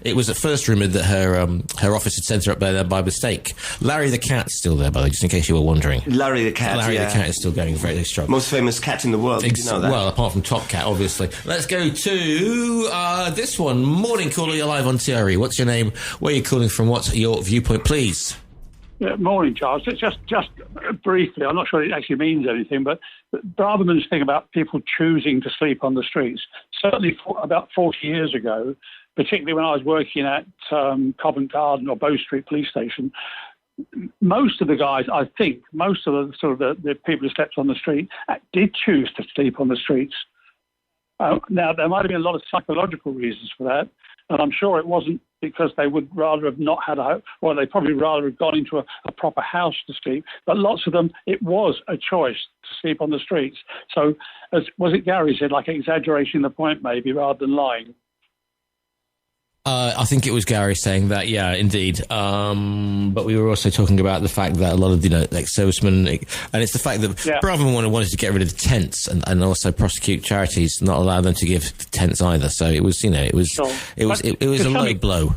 it was at first rumoured that her office had sent her up there by mistake. Larry the cat's still there, by the way, just in case you were wondering. Larry the cat. The cat is still going very strong. Most famous cat in the world. Did you know that? Well, apart from Top Cat, obviously. Let's go to this one. Morning caller, you're live on TRE. What's your name? Where are you calling from? What's your viewpoint, please? Yeah, morning, Charles. It's just briefly, I'm not sure it actually means anything, but Braverman's thing about people choosing to sleep on the streets, certainly about 40 years ago, particularly when I was working at Covent Garden or Bow Street Police Station, most of the guys, I think, most of the sort of the people who slept on the street did choose to sleep on the streets. Now, there might have been a lot of psychological reasons for that, and I'm sure it wasn't because they would rather have not had a home, or they probably rather have gone into a proper house to sleep. But lots of them, it was a choice to sleep on the streets. So, was it Gary said, like exaggerating the point maybe rather than lying? I think it was Gary saying that, yeah, indeed. But we were also talking about the fact that a lot of, ex-servicemen, and it's the fact that Braverman wanted to get rid of the tents and also prosecute charities, not allow them to give tents either. So it was, it was a low blow.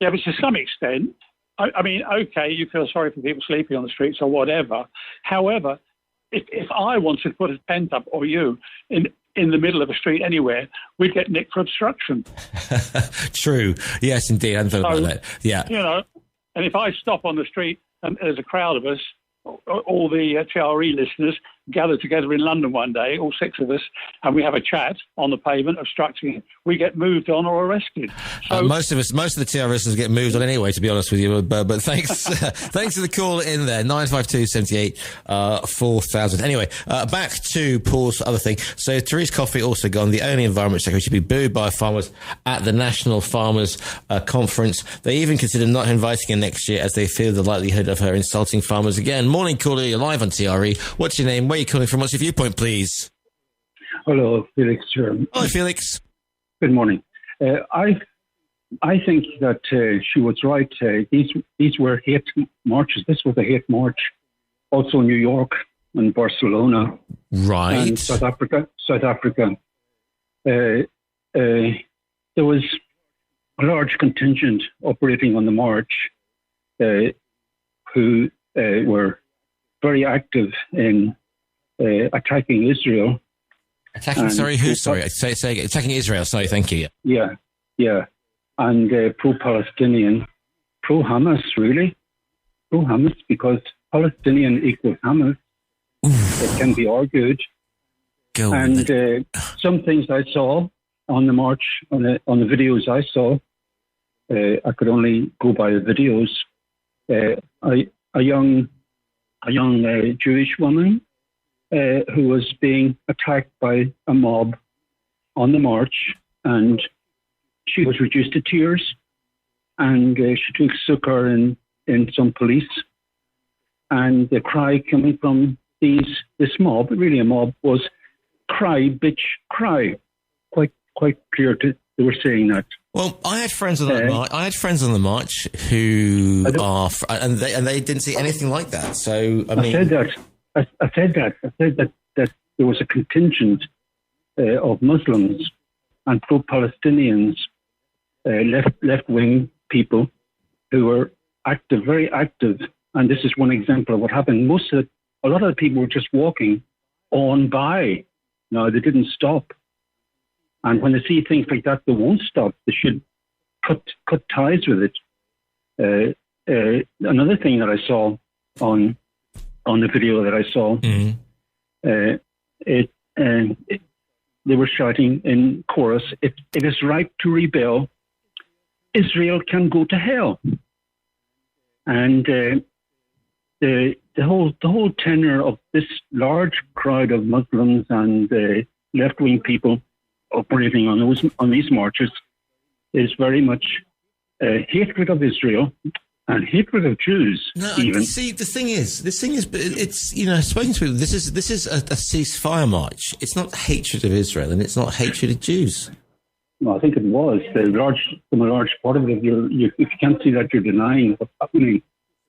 Yeah, but to some extent, I mean, okay, you feel sorry for people sleeping on the streets or whatever. However, if I wanted to put a tent up, or you, in the middle of a street anywhere, we'd get nicked for obstruction. True. Yes, indeed. I hadn't thought about that. Yeah. You know, and if I stop on the street and there's a crowd of us, all the TRE listeners gather together in London one day, all 6 of us, and we have a chat on the pavement, obstructing, we get moved on or arrested. So, most of the TRE listeners get moved on anyway, to be honest with you. But thanks, thanks for the call in there. 952 78 4000. Anyway, back to Paul's other thing. So Therese Coffey also gone. The only environment secretary to be booed by farmers at the National Farmers Conference. They even consider not inviting her next year as they fear the likelihood of her insulting farmers again. Morning, caller. You're live on TRE. What's your name? Where are you calling from? What's your viewpoint, please? Hello, Felix. Hi, Felix. Good morning. I think that she was right. These were hate marches. This was a hate march. Also New York and Barcelona. Right. And South Africa. There was a large contingent operating on the march who were very active in attacking Israel. Attacking Israel. Sorry, thank you. Yeah. And pro-Palestinian, pro-Hamas, really. Pro-Hamas, because Palestinian equals Hamas. It can be argued. Some things I saw on the march, on the videos I saw, I could only go by the videos. A young Jewish woman who was being attacked by a mob on the march, and she was reduced to tears, and she took succor in some police, and the cry coming from this mob, really a mob, was "Cry, bitch, cry." Quite clear they were saying that. Well, I had friends on that march. I had friends on the march who are, and they didn't see anything like that. So I mean, I said that there was a contingent of Muslims and pro-Palestinians, left-wing people who were active, very active. And this is one example of what happened. A lot of the people were just walking on by. No, they didn't stop. And when they see things like that, they won't stop. They should cut ties with it. Another thing that I saw on the video that I saw, they were shouting in chorus, "It is right to rebel. Israel can go to hell." And the whole tenor of this large crowd of Muslims and left-wing people operating on these marches is very much hatred of Israel and hatred of Jews. No, even. See, the thing is, it's, you know, speaking to people, this is a ceasefire march. It's not hatred of Israel, and it's not hatred of Jews. No, I think it was a large part of it. If you can't see that, you're denying what's happening.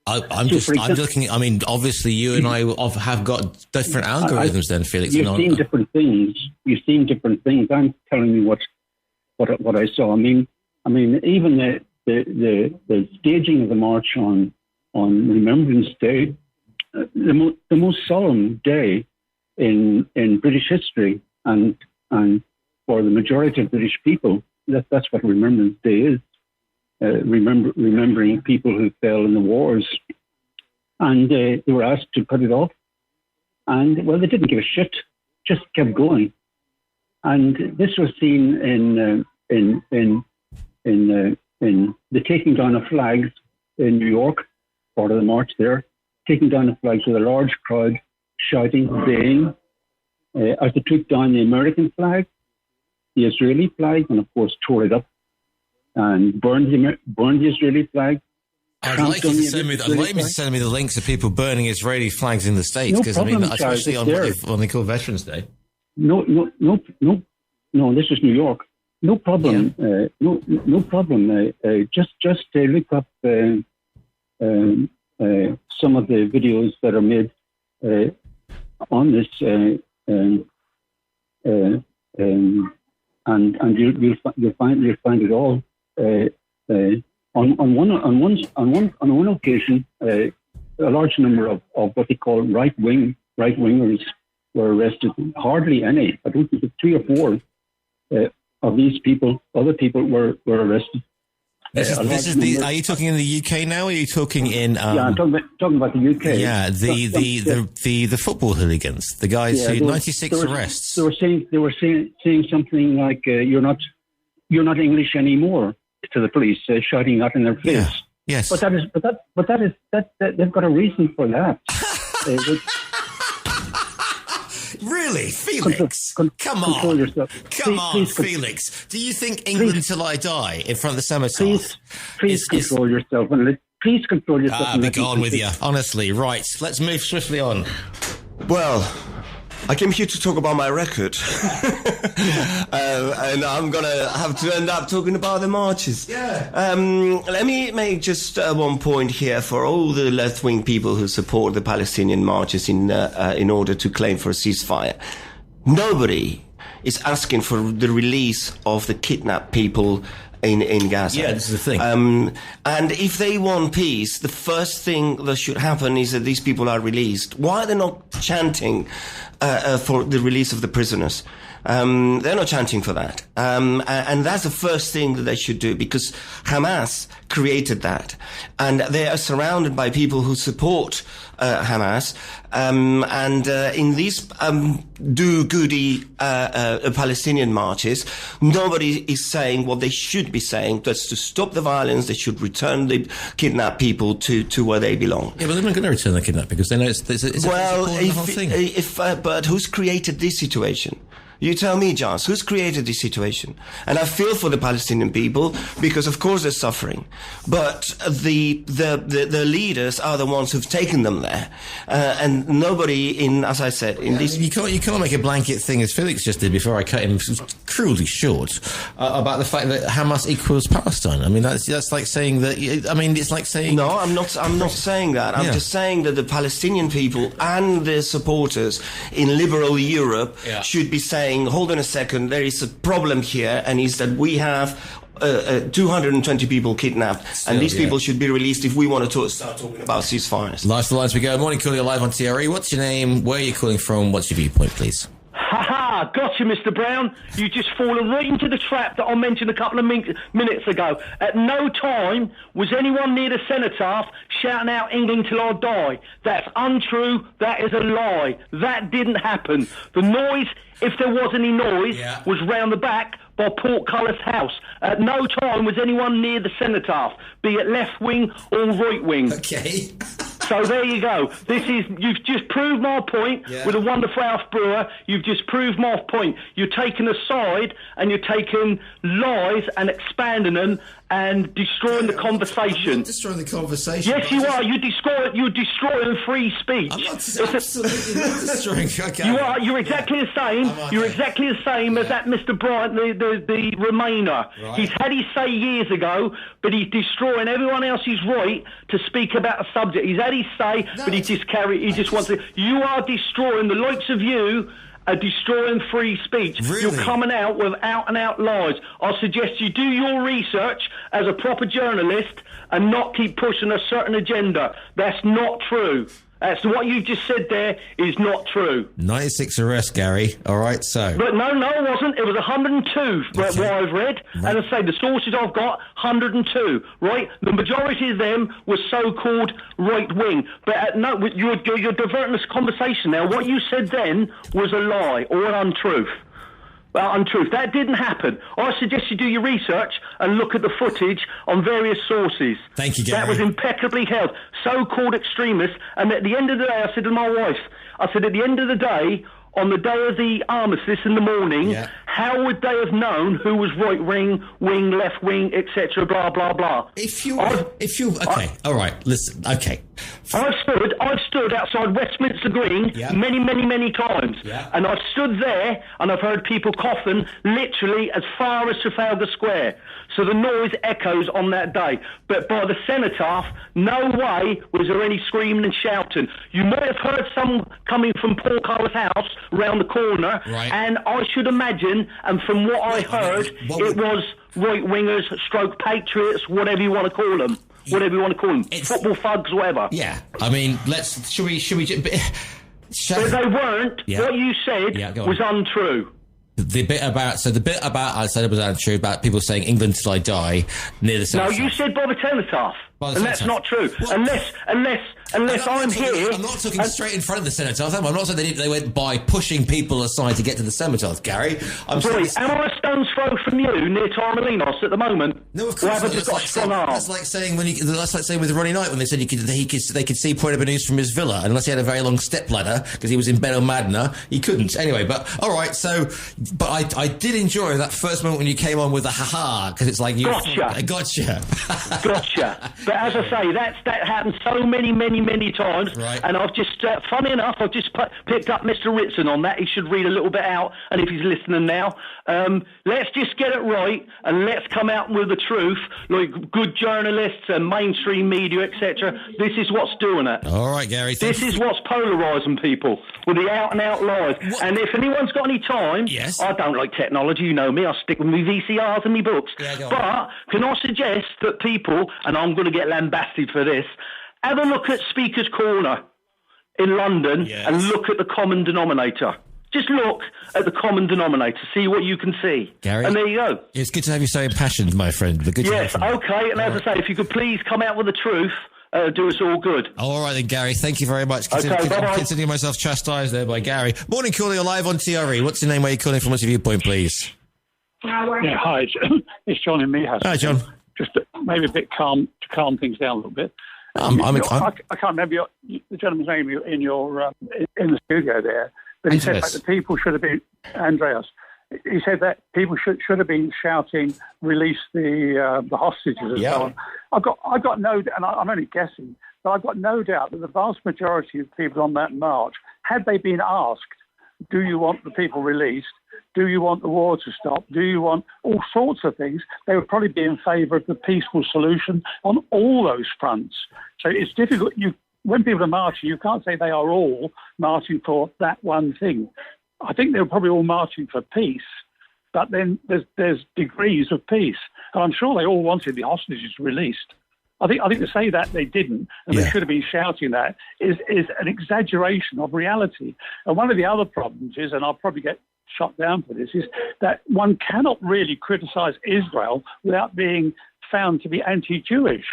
I'm looking. I mean, obviously, you and I have got different algorithms. Then, Felix, you've seen different things. You've seen different things. I'm telling you what I saw. I mean, even the staging of the march on Remembrance Day, the most solemn day in British history, and for the majority of British people, that's what Remembrance Day is. Remembering people who fell in the wars, and they were asked to put it off, and well, they didn't give a shit, just kept going, and this was seen in the taking down of flags in New York, part of the march there, taking down the flags with a large crowd shouting, baying, as they took down the American flag, the Israeli flag, and of course tore it up and burned the Israeli flag. I'd like you to send me the links of people burning Israeli flags in the States, because especially on what they call Veterans Day. No, this is New York. No problem. Yeah. No problem. Just look up some of the videos that are made on this, and you'll find it all. On one occasion, a large number of what they call right wingers were arrested. Hardly any. I don't think 3 or 4 of these people, other people, were arrested. Are you talking in the UK now, or are you talking in? Yeah, I'm talking about the UK. Yeah, the football hooligans, the guys who 96 arrests. They were saying something like you're not English anymore to the police, shouting that in their face. Yeah. Yes, but they've got a reason for that. Really, Felix? Come on. Yourself. Come on, Felix. Do you think England till I die in front of the Cenotaph? Please control yourself. Please control yourself. Be gone with you. Honestly, right. Let's move swiftly on. Well, I came here to talk about my record. And I'm going to have to end up talking about the marches. Yeah. Let me make just one point here for all the left-wing people who support the Palestinian marches in order to claim for a ceasefire. Nobody is asking for the release of the kidnapped people in Gaza. Yeah, this is the thing. And if they want peace, the first thing that should happen is that these people are released. Why are they not chanting for the release of the prisoners? They're not chanting for that. And that's the first thing that they should do, because Hamas created that. And they are surrounded by people who support Hamas. And in these do-goody Palestinian marches, nobody is saying what they should be saying. That's to stop the violence. They should return the kidnapped people to where they belong. Yeah, but they're not going to return the kidnapped because they know it's the whole thing. But who's created this situation? You tell me, Giles, who's created this situation? And I feel for the Palestinian people because, of course, they're suffering. But the leaders are the ones who've taken them there, and nobody as I said, this. You can't make a blanket thing as Felix just did before I cut him cruelly short about the fact that Hamas equals Palestine. I mean, that's like saying that. I mean, it's like saying. No, I'm not saying that. I'm just saying that the Palestinian people and their supporters in liberal Europe should be saying, hold on a second, there is a problem here, and is that we have 220 people kidnapped, and these people should be released if we want to start talking about ceasefires. Live to the lines we go. Morning, Cooley, live on TRE. What's your name? Where are you calling from? What's your viewpoint, please? Ha-ha, gotcha, Mr. Brown. You just fallen right into the trap that I mentioned a couple of minutes ago. At no time was anyone near the cenotaph shouting out England till I die. That's untrue. That is a lie. That didn't happen. The noise, if there was any noise, was round the back by Portcullis House. At no time was anyone near the cenotaph, be it left wing or right wing. Okay. So there you go. You've just proved my point with a wonderful house brewer. You've just proved my point. You're taking a side and you're taking lies and expanding them and destroying the conversation. I'm not destroying the conversation. Yes, you are. You're destroying free speech. I'm not absolutely not destroying. Okay. You are. You're exactly the same. You're exactly the same as that Mr. Bryant, the Remainer. Right. He's had his say years ago, but he's destroying everyone else's right to speak about a subject. He's had his say, but he just wants to. You are destroying the likes of you. Are destroying free speech. Really? You're coming out with out-and-out lies. I suggest you do your research as a proper journalist and not keep pushing a certain agenda. That's not true. That's what you just said there is not true. 96 arrests, Gary. All right, so. But no, it wasn't. It was 102, what I've read. Right. And I say the sources I've got, 102, right? The majority of them were so-called right-wing. But you're diverting this conversation now. What you said then was a lie or an untruth. Untruth. That didn't happen. I suggest you do your research and look at the footage on various sources. Thank you, Gary. That was impeccably held. So-called extremists. And at the end of the day, I said to my wife, at the end of the day, on the day of the armistice in the morning, how would they have known who was right wing, left wing, etc., blah, blah, blah? All right, listen, okay. I've stood outside Westminster Green many, many, many times. And I've stood there and I've heard people coughing literally as far as Trafalgar Square. So the noise echoes on that day. But by the cenotaph, no way was there any screaming and shouting. You might have heard some coming from Portcullis House round the corner. Right. And I should imagine, and from what I heard, it was right-wingers, stroke patriots, whatever you want to call them. Whatever you want to call them. Football thugs, whatever. Yeah. I mean, should we But they weren't. Yeah. What you said was untrue. The bit about I said it was untrue about people saying England till I die near the cenotaph. No, you said by the cenotaph, and that's not true. Well, unless I'm here. I'm not talking straight in front of the cenotaph. I'm not saying they went by pushing people aside to get to the cenotaph, Gary. Am I a stone's throw from you near Torremolinos at the moment? No, of course not. That's like saying with Ronnie Knight when they said they could see Puerto Banús from his villa unless he had a very long stepladder because he was in Benalmádena. He couldn't anyway. But all right, so. But I did enjoy that first moment when you came on with a ha-ha, because it's like you... Gotcha. Gotcha. But as I say, that happened so many times, right. And I've just, funny enough, I've just picked up Mr. Ritson on that. He should read a little bit out, and if he's listening now, let's just get it right, and let's come out with the truth, like good journalists and mainstream media, etc. This is what's doing it. All right, Gary. This is what's polarising people, with the out-and-out lies. What? And if anyone's got any time... Yes. I don't like technology, you know me. I stick with my VCRs and my books. Yeah, go on. But can I suggest that people, and I'm going to get lambasted for this, have a look at Speaker's Corner in London and look at the common denominator. Just look at the common denominator, see what you can see. Gary, and there you go. It's good to have you so impassioned, my friend. But good to yes, okay. And as I say, if you could please come out with the truth, do us all good. All right then, Gary. Thank you very much. Considering myself chastised there by Gary. Morning, caller. You're live on TRE. What's your name? Where are you calling from? What's your viewpoint, please? Yeah, hi. It's John in Mihas. Hi, John. Just maybe a bit calm to calm things down a little bit. I can't remember the gentleman's name in the studio there, but he said that the people should have been Andreas. He said that people should have been shouting, "Release the hostages" and so on. I've got no, and I'm only guessing, but I've got no doubt that the vast majority of people on that march, had they been asked, "Do you want the people released? Do you want the war to stop? Do you want all sorts of things?" They would probably be in favour of the peaceful solution on all those fronts. So it's difficult. When people are marching, you can't say they are all marching for that one thing. I think they were probably all marching for peace, but then there's degrees of peace, and I'm sure they all wanted the hostages released. I think to say that they didn't, and they should have been shouting that, is an exaggeration of reality. And one of the other problems is, and I'll probably get shot down for this, is that one cannot really criticise Israel without being found to be anti-Jewish.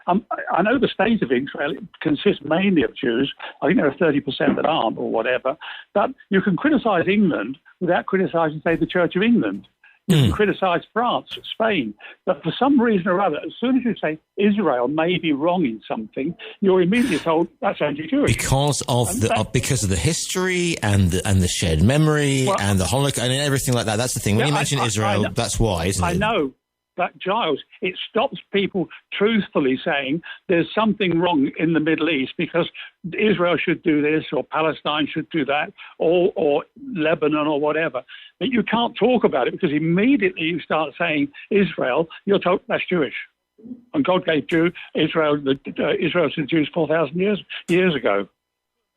I know the state of Israel consists mainly of Jews. I think there are 30% that aren't, or whatever. But you can criticise England without criticising, say, the Church of England. You can criticise France, Spain. But for some reason or other, as soon as you say Israel may be wrong in something, you're immediately told that's anti-Jewish. Because of the history and the shared memory and the Holocaust and everything like that. That's the thing. When you mention Israel, that's why, isn't it? I know. But, Giles, it stops people truthfully saying there's something wrong in the Middle East because Israel should do this or Palestine should do that or Lebanon or whatever. But you can't talk about it because immediately you start saying Israel, you're told that's Jewish. And God gave Israel to the Jews 4,000 years ago.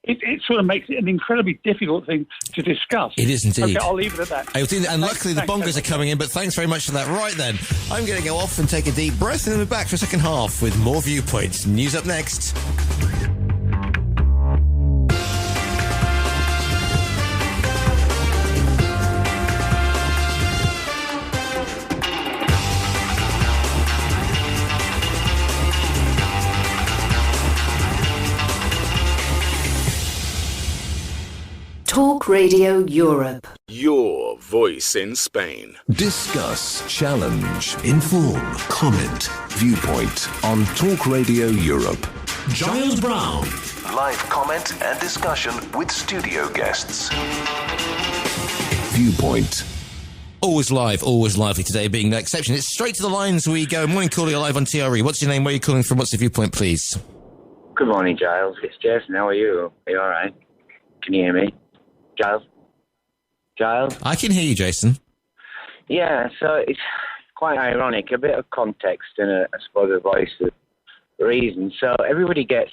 It sort of makes it an incredibly difficult thing to discuss. It is indeed. Okay, I'll leave it at that. And luckily the bongers are coming in, but thanks very much for that. Right then, I'm going to go off and take a deep breath, and then we're back for second half with more Viewpoints. News up next. Talk Radio Europe. Your voice in Spain. Discuss, challenge, inform, comment, Viewpoint on Talk Radio Europe. Giles Brown. Live comment and discussion with studio guests. Viewpoint. Always live, always lively today being the exception. It's straight to the lines we go. Morning, caller, you're live on TRE. What's your name? Where are you calling from? What's the Viewpoint, please? Good morning, Giles. It's Jason. How are you? Are you all right? Can you hear me? Giles? I can hear you, Jason. Yeah, so it's quite ironic. A bit of context and I suppose a voice of reason. So everybody gets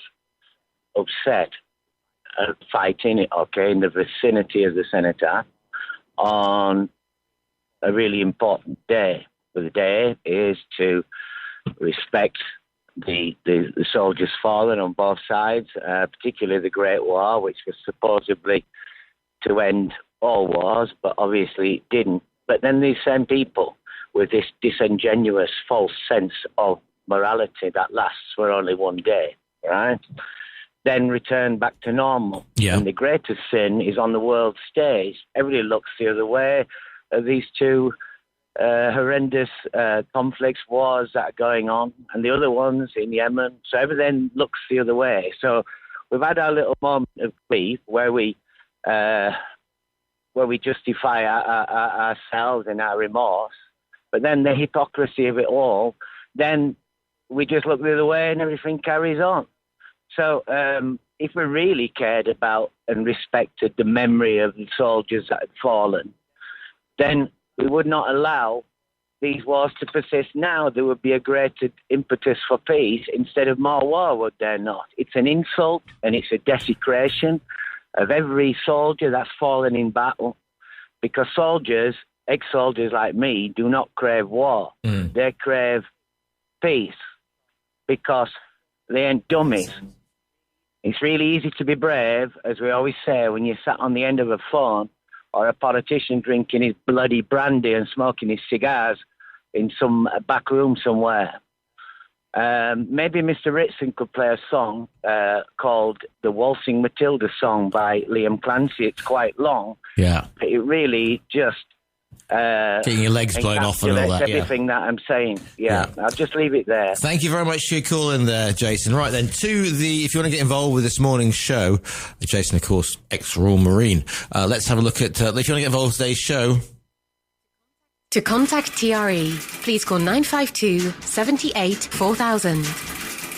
upset at fighting, in the vicinity of the cenotaph on a really important day. But the day is to respect the soldiers fallen on both sides, particularly the Great War, which was supposedly to end all wars, but obviously it didn't. But then these same people with this disingenuous, false sense of morality that lasts for only one day, right, then return back to normal. Yeah. And the greatest sin is on the world stage. Everybody looks the other way at these two horrendous conflicts, wars that are going on, and the other ones in Yemen. So everything looks the other way. So we've had our little moment of grief where we justify ourselves and our remorse, but then the hypocrisy of it all, then we just look the other way and everything carries on. So if we really cared about and respected the memory of the soldiers that had fallen, then we would not allow these wars to persist now. There would be a greater impetus for peace instead of more war, would there not? It's an insult and it's a desecration of every soldier that's fallen in battle, because soldiers, ex-soldiers like me, do not crave war. They crave peace because they ain't dummies. It's really easy to be brave, as we always say, when you're sat on the end of a phone or a politician drinking his bloody brandy and smoking his cigars in some back room somewhere. Maybe Mr. Ritson could play a song called The Waltzing Matilda Song by Liam Clancy. It's quite long. Yeah. But it really just... getting your legs blown off and all that. Everything that I'm saying. Yeah, I'll just leave it there. Thank you very much for your call in there, Jason. Right then, if you want to get involved with this morning's show, Jason, of course, ex-Royal Marine. Let's have a look at, if you want to get involved with today's show. To contact TRE, please call 952 78 4000.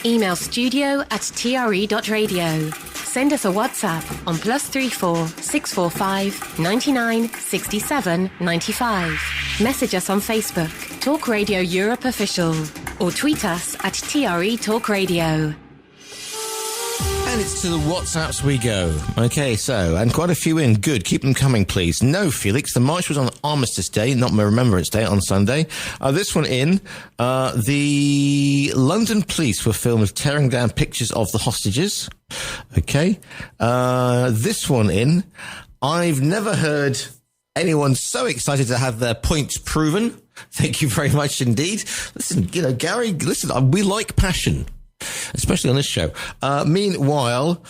Email studio@tre.radio. Send us a WhatsApp on +34 645 99 67 95. Message us on Facebook, Talk Radio Europe Official, or tweet us at TRE Talk Radio. And it's to the WhatsApps we go. Okay, so, and quite a few in. Good. Keep them coming, please. No, Felix. The march was on Armistice Day, not Remembrance Day, on Sunday. This one in. The London police were filmed tearing down pictures of the hostages. Okay. This one in. I've never heard anyone so excited to have their points proven. Thank you very much indeed. Listen, Gary, listen, we like passion. Especially on this show. Meanwhile,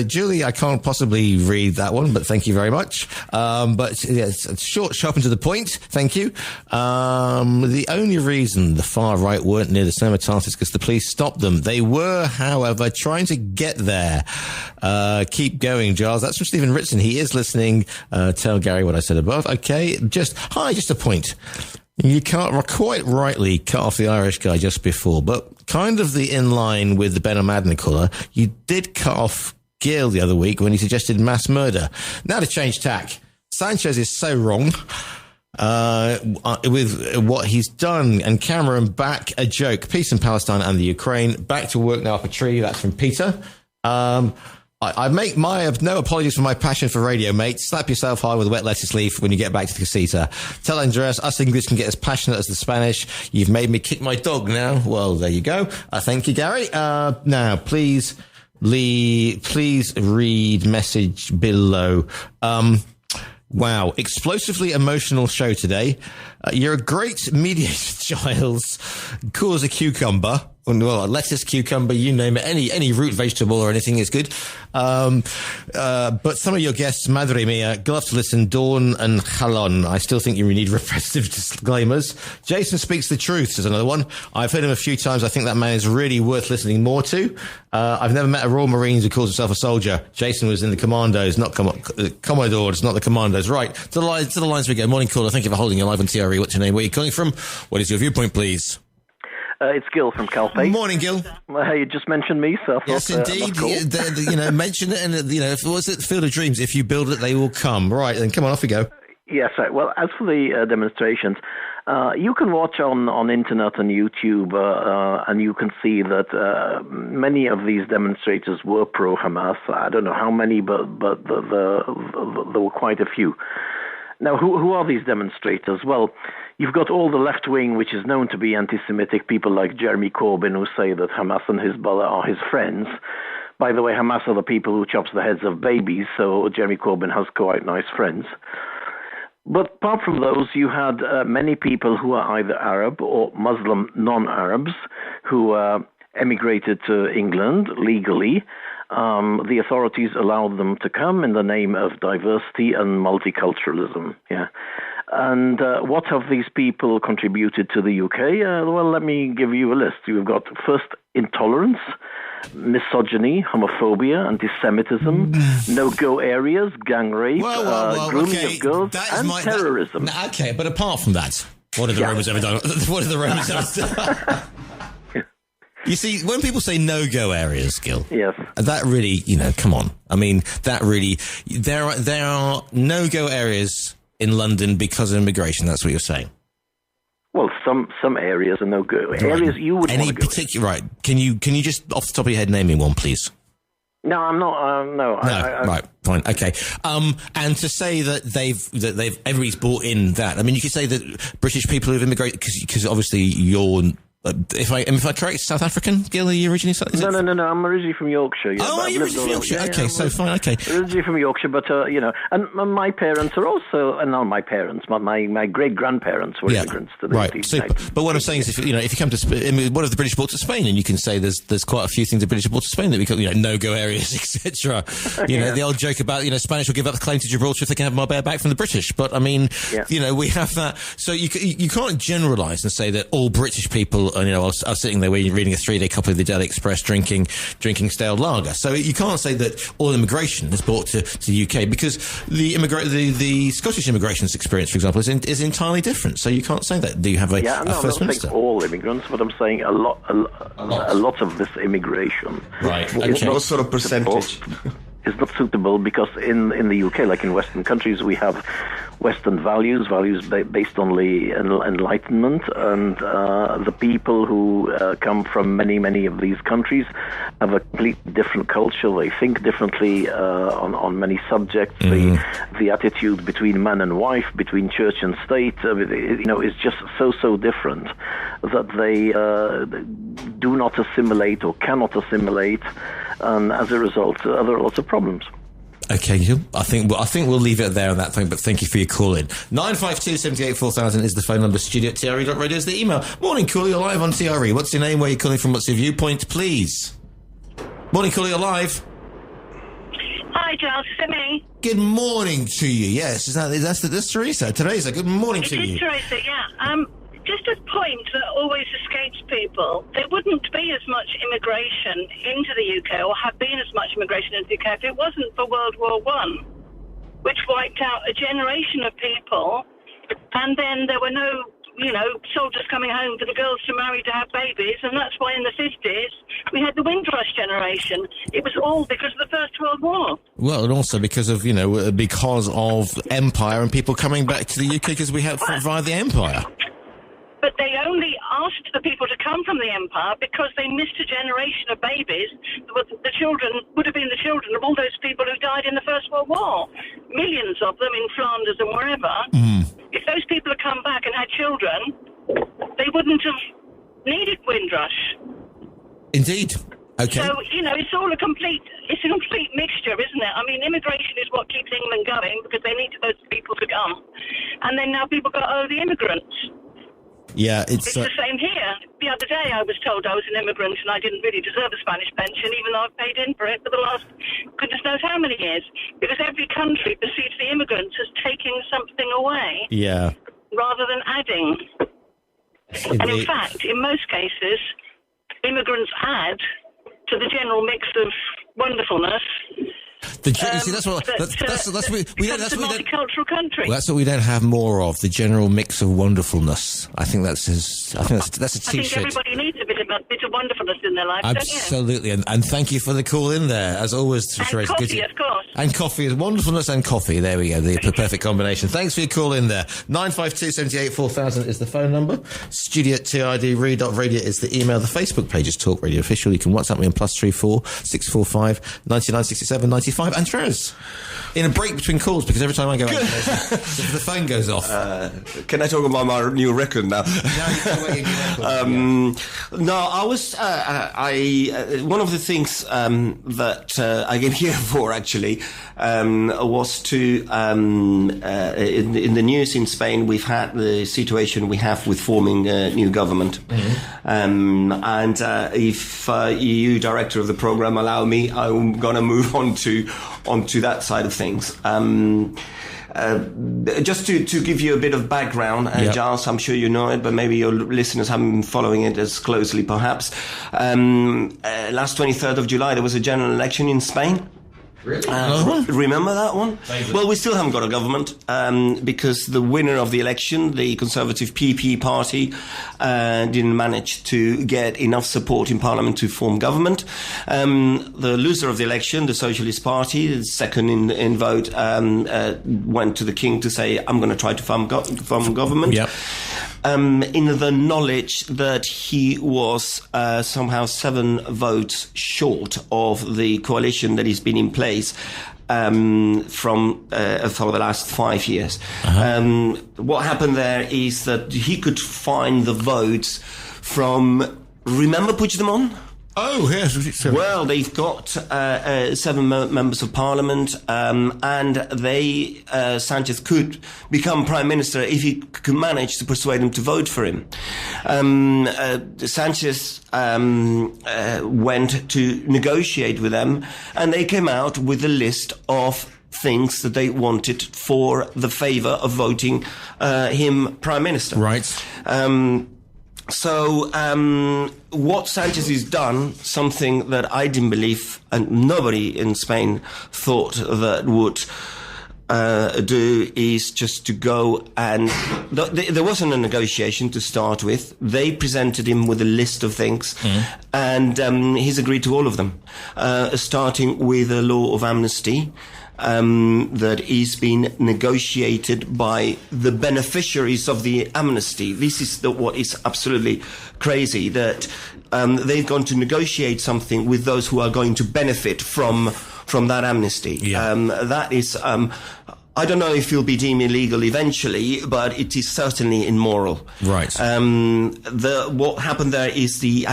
Julie, I can't possibly read that one, but thank you very much. But yes, short, sharp and to the point. Thank you. The only reason the far right weren't near the cinematograph is because the police stopped them. They were, however, trying to get there. Keep going, Giles. That's from Stephen Ritson. He is listening. Tell Gary what I said above. Okay. Just a point. You can't quite rightly cut off the Irish guy just before, but kind of the in line with the Ben O'Madden caller, you did cut off Gill the other week when he suggested mass murder. Now to change tack. Sanchez is so wrong with what he's done, and Cameron back a joke. Peace in Palestine and the Ukraine. Back to work now up a tree. That's from Peter. I have no apologies for my passion for radio, mate. Slap yourself hard with a wet lettuce leaf when you get back to the casita. Tell Andreas us English can get as passionate as the Spanish. You've made me kick my dog now. Well, there you go. Thank you, Gary. Now, please read message below. Wow. Explosively emotional show today. You're a great mediator, Giles. Cool as a cucumber. Well, lettuce, cucumber, you name it. Any root vegetable or anything is good. But some of your guests, Madre Mia, glove to listen, Dawn and Halon. I still think you need repressive disclaimers. Jason speaks the truth is another one. I've heard him a few times. I think that man is really worth listening more to. I've never met a Royal Marine who calls himself a soldier. Jason was in the Commandos, not Commodores, not the Commandos. Right, to the lines we go. Morning caller, thank you for holding your live on TRE. What's your name? Where are you calling from? What is your viewpoint, please? It's Gil from Calpe. Morning, Gil. Well, you just mentioned me, so I yes, thought, indeed. cool. Mention it, and if it was it Field of Dreams, if you build it, they will come. Right, then come on, off we go. Yes, right. Well, as for the demonstrations, you can watch on internet and YouTube, and you can see that many of these demonstrators were pro-Hamas. I don't know how many, but there were quite a few. Now, who are these demonstrators? Well, you've got all the left wing, which is known to be anti-Semitic, people like Jeremy Corbyn, who say that Hamas and Hezbollah are his friends. By the way, Hamas are the people who chops the heads of babies, so Jeremy Corbyn has quite nice friends. But apart from those, you had many people who are either Arab or Muslim non-Arabs who emigrated to England legally. The authorities allowed them to come in the name of diversity and multiculturalism. Yeah. And what have these people contributed to the UK? Well, let me give you a list. You've got first intolerance, misogyny, homophobia, anti-Semitism, no-go areas, gang rape, grooming of girls, and terrorism. Okay, but apart from that, what have the Romans ever done? What have the Romans ever done? You see, when people say no-go areas, Gil, yes, that really, come on. I mean, that really, there are no-go areas in London because of immigration. That's what you're saying. Well, some areas are no-go areas. You would any particular right? Can you just off the top of your head name me one, please? No, I'm not. No. Right, fine, okay. And to say that they've everybody's bought in that. I mean, you could say that British people who've immigrated because obviously you're. If I correct, South African, Gil, are you originally? No. I'm originally from Yorkshire. Yeah, you're originally from Yorkshire. Okay, so fine. Okay, originally from Yorkshire, but and my parents are also, not my parents, but my great grandparents were immigrants to the right. Super. But what I'm saying is, if you come to what have the British brought to Spain, and you can say there's quite a few things the British brought to Spain that we call no-go areas, etc. The old joke about Spanish will give up the claim to Gibraltar if they can have Marbella back from the British. But I mean, we have that. So you can't generalise and say that all British people. I was sitting there reading a 3-day copy of the Daily Express, drinking stale lager. So you can't say that all immigration is brought to the UK because the Scottish immigration's experience, for example, is entirely different. So you can't say that. Do you have a First Minister? I'm not saying all immigrants, but I'm saying a lot of this immigration. Right. Okay. What sort of percentage? Is not suitable because in the UK, like in Western countries, we have Western values based on the Enlightenment, and the people who come from many of these countries have a completely different culture. They think differently on many subjects. The attitude between man and wife, between church and state, is just so different that they do not assimilate or cannot assimilate, and as a result, there are lots of problems. Okay, I think we'll leave it there on that thing, but thank you for your call in. 952 78 4000 is the phone number, studio@TRE.radio is the email. Morning, caller, you're live on TRE. What's your name, where are you calling from, what's your viewpoint, please? Morning, caller, you're live. Hi, Giles, is it me? Good morning to you, yes. That's Teresa. Teresa, good morning to you. It is Teresa, yeah. Just a point that always escapes people. There wouldn't be as much immigration into the UK, or have been as much immigration into the UK, if it wasn't for World War I, which wiped out a generation of people, and then there were no, soldiers coming home for the girls to marry to have babies, and that's why in the 50s we had the Windrush generation. It was all because of the First World War. Well, and also because of empire and people coming back to the UK because we had via the empire. But they only asked the people to come from the empire because they missed a generation of babies. The children would have been the children of all those people who died in the First World War. Millions of them in Flanders and wherever. If those people had come back and had children, they wouldn't have needed Windrush. Indeed. Okay. So, it's all a complete mixture, isn't it? I mean, immigration is what keeps England going because they need those people to come. And then now people go, the immigrants. Yeah, it's the same here. The other day I was told I was an immigrant and I didn't really deserve a Spanish pension, even though I've paid in for it for the last goodness knows how many years. Because every country perceives the immigrants as taking something away. Yeah. Rather than adding. And in fact, in most cases, immigrants add to the general mix of wonderfuln's. That's what we don't. That's a multicultural country. Well, that's what we don't have more of. The general mix of wonderfulness. I think that's a T-shirt. I think everybody needs a bit of wonderfulness in their life. Absolutely, and thank you for the call in there, as always. And Teresa, coffee, of course. And coffee is wonderfulness and coffee. There we go, the perfect combination. Thanks for your call in there. 952 78 4000 is the phone number. Studio@TRE.radio is the email. The Facebook page is Talk Radio Official. You can WhatsApp me on +34 645 99 67 95. 5 Andreas. In a break between calls, because every time I go out, the phone goes off. Can I talk about my new record now? No, I was. One of the things that I came here for actually was to. In the news in Spain, we've had the situation we have with forming a new government, and if you, director of the program, allow me, I'm going to move onto that side of things. Just to give you a bit of background, Giles, I'm sure you know it, but maybe your listeners haven't been following it as closely, perhaps. Last 23rd of July, there was a general election in Spain. Really? Remember that one? Well, we still haven't got a government because the winner of the election, the Conservative PP party, didn't manage to get enough support in Parliament to form government. The loser of the election, the Socialist Party, the second in vote, went to the King to say, I'm going to try to form government. Yep. In the knowledge that he was somehow 7 votes short of the coalition that has been in place for the last 5 years. What happened there is that he could find the votes from, remember Puigdemont? Oh, yes. Well, they've got 7 members of parliament, and Sanchez could become prime minister if he could manage to persuade them to vote for him. Sanchez went to negotiate with them, and they came out with a list of things that they wanted for the favour of voting him prime minister. Right. So what Sanchez has done, something that I didn't believe, and nobody in Spain thought that would do, is just to go and... There wasn't a negotiation to start with. They presented him with a list of things, and he's agreed to all of them, starting with a law of amnesty, that is being negotiated by the beneficiaries of the amnesty. This is what is absolutely crazy, that they've gone to negotiate something with those who are going to benefit from that amnesty. Yeah. That is... I don't know if it will be deemed illegal eventually, but it is certainly immoral. Right. What happened there is the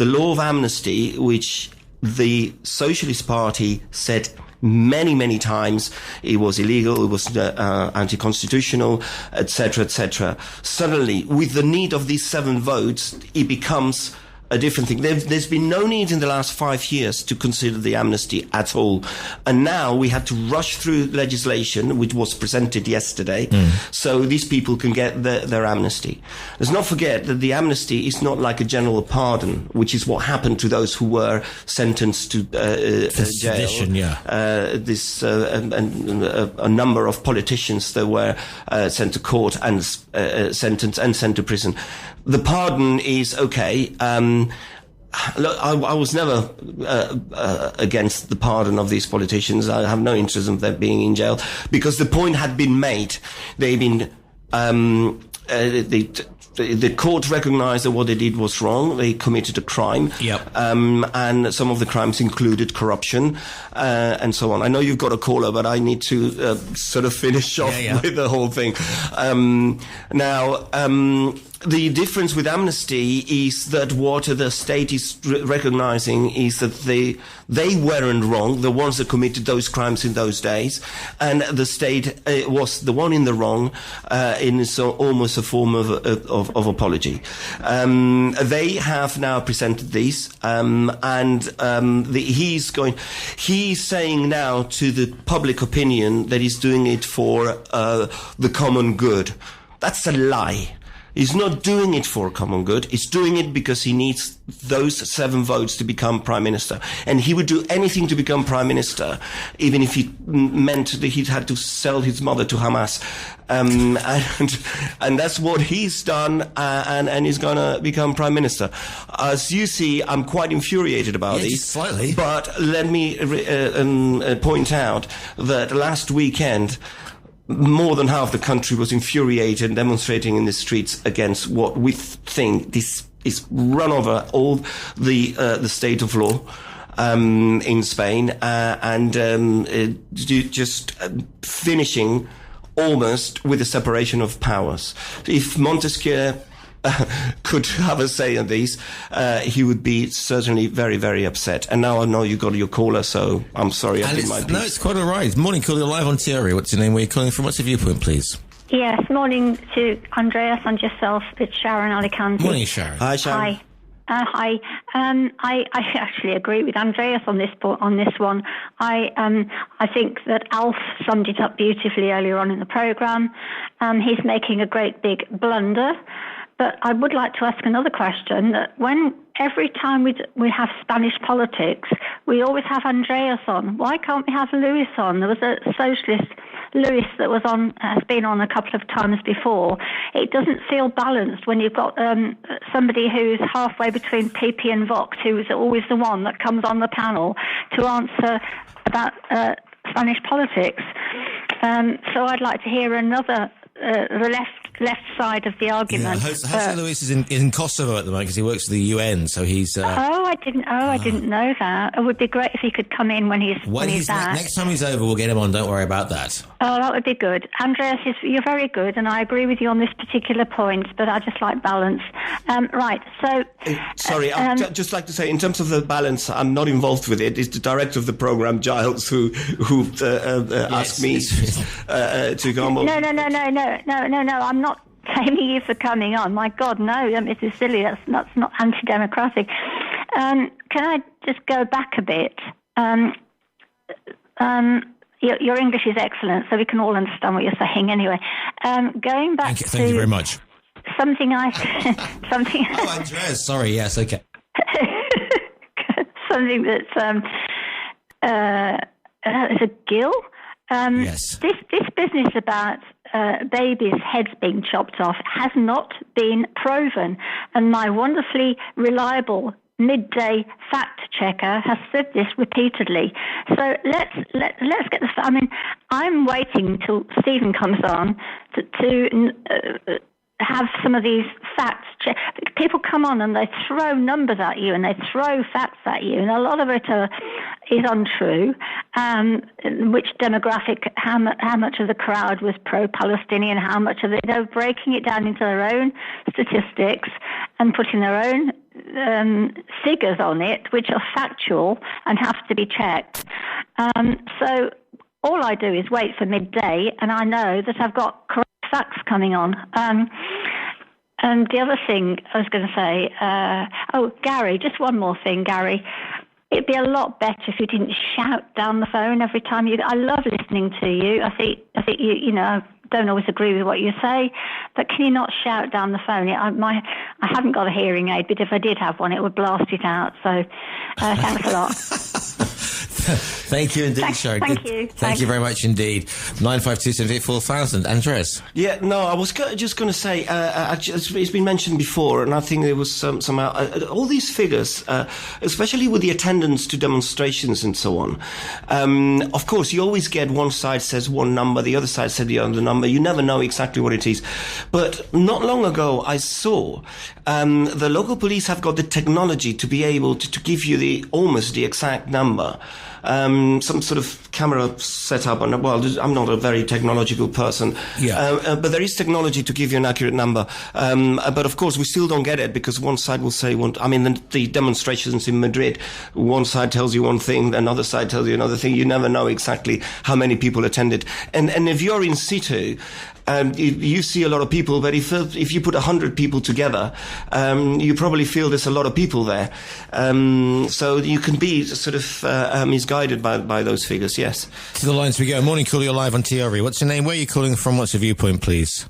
law of amnesty, which the Socialist Party said many times it was illegal, it was anti-constitutional, etc., etc. Suddenly, with the need of these 7 votes, it becomes a different thing. There's been no need in the last 5 years to consider the amnesty at all. And now we had to rush through legislation, which was presented yesterday, so these people can get their amnesty. Let's not forget that the amnesty is not like a general pardon, which is what happened to those who were sentenced to jail. A number of politicians that were sent to court and sentenced and sent to prison. The pardon is okay. Look, I was never against the pardon of these politicians. I have no interest in them being in jail, because the point had been made. They've been the court recognised that what they did was wrong. They committed a crime. Yep. And some of the crimes included corruption, and so on. I know you've got a caller, but I need to sort of finish off with the whole thing. The difference with amnesty is that what the state is recognizing is that they weren't wrong, the ones that committed those crimes in those days, and the state was the one in the wrong, in almost a form of apology. They have now presented these, he's saying now to the public opinion that he's doing it for the common good. That's a lie. He's not doing it for common good. He's doing it because he needs those 7 votes to become prime minister. And he would do anything to become prime minister, even if it meant that he'd had to sell his mother to Hamas. And that's what he's done, and he's going to become prime minister. As you see, I'm quite infuriated about this. Slightly. But let me point out that last weekend, more than half the country was infuriated and demonstrating in the streets against what we think this is run over all the state of law. in Spain, and just finishing almost with the separation of powers. If Montesquieu could have a say in these, he would be certainly very, very upset. And now I know you got your caller, so I'm sorry I did my piece. No, it's quite all right. Morning, caller, live on TRE. What's your name? Where are you calling from? What's your viewpoint, please? Yes, morning to Andreas and yourself. It's Sharon Alicante. Morning, Sharon. Hi, Sharon. Hi. Hi. I actually agree with Andreas on this one. I think that Alf summed it up beautifully earlier on in the programme. He's making a great big blunder. But I would like to ask another question, that every time we have Spanish politics, we always have Andreas on. Why can't we have Luis on? There was a socialist, Luis, that has been on a couple of times before. It doesn't feel balanced when you've got somebody who's halfway between PP and Vox, who's always the one that comes on the panel to answer about Spanish politics. So I'd like to hear another, the left side of the argument. Yeah, Jose Luis is in Kosovo at the moment because he works for the UN, so he's... I didn't know that. It would be great if he could come in when he's back. Next time he's over, we'll get him on. Don't worry about that. Oh, that would be good. Andreas, you're very good, and I agree with you on this particular point, but I just like balance. Right, so... Sorry, I'd just like to say, in terms of the balance, I'm not involved with it. It's the director of the programme, Giles, who asked me to come on. No, I'm not blaming you for coming on. My God, no, this is silly. That's not anti-democratic. Can I just go back a bit? Your English is excellent, so we can all understand what you're saying anyway. Going back Thank you very much. Something. Oh, Andreas, sorry, yes, okay. Something that's is a Gill. Yes. This business about babies' heads being chopped off has not been proven, and my wonderfully reliable midday fact checker has said this repeatedly. So let's get this. I mean, I'm waiting till Stephen comes on to have some of these facts checked. People come on and they throw numbers at you and they throw facts at you, and a lot of it is untrue. Which demographic, how much of the crowd was pro-Palestinian, how much of it, they're breaking it down into their own statistics and putting their own figures on it, which are factual and have to be checked. So all I do is wait for midday, and I know that I've got correct facts coming on. And the other thing I was going to say, Gary, just one more thing, Gary. It'd be a lot better if you didn't shout down the phone every time you... I love listening to you. I think you know, I don't always agree with what you say, but can you not shout down the phone? I haven't got a hearing aid, but if I did have one, it would blast it out. So thanks a lot. Thank you indeed, Sharon. Thank you very much indeed. 952-784-4000. Andreas? Yeah, no, I was just going to say, it's been mentioned before, and I think there was somehow all these figures, especially with the attendance to demonstrations and so on. Of course, you always get one side says one number, the other side said the other number. You never know exactly what it is. But not long ago, I saw the local police have got the technology to be able to give you almost the exact number. Some sort of camera setup, and I'm not a very technological person, but there is technology to give you an accurate number. But of course, we still don't get it because one side will say the demonstrations in Madrid, one side tells you one thing, another side tells you another thing. You never know exactly how many people attended. And if you're in situ, you see a lot of people, but if you put 100 people together, you probably feel there's a lot of people there. So you can be sort of misguided by those figures, yes. To the lines we go. Morning, caller, you're live on TRE. What's your name? Where are you calling from? What's your viewpoint, please?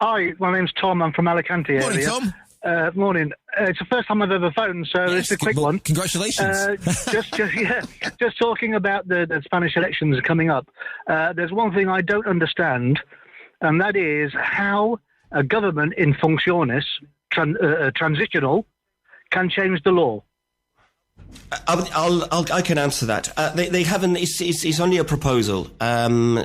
Hi, my name's Tom. I'm from Alicante area. Morning, Tom. Morning. It's the first time I've ever phoned, so it's a quick one. Congratulations. Just talking about the Spanish elections coming up. There's one thing I don't understand, and that is how a government in functionis, transitional, can change the law. I can answer that. They haven't. It's only a proposal.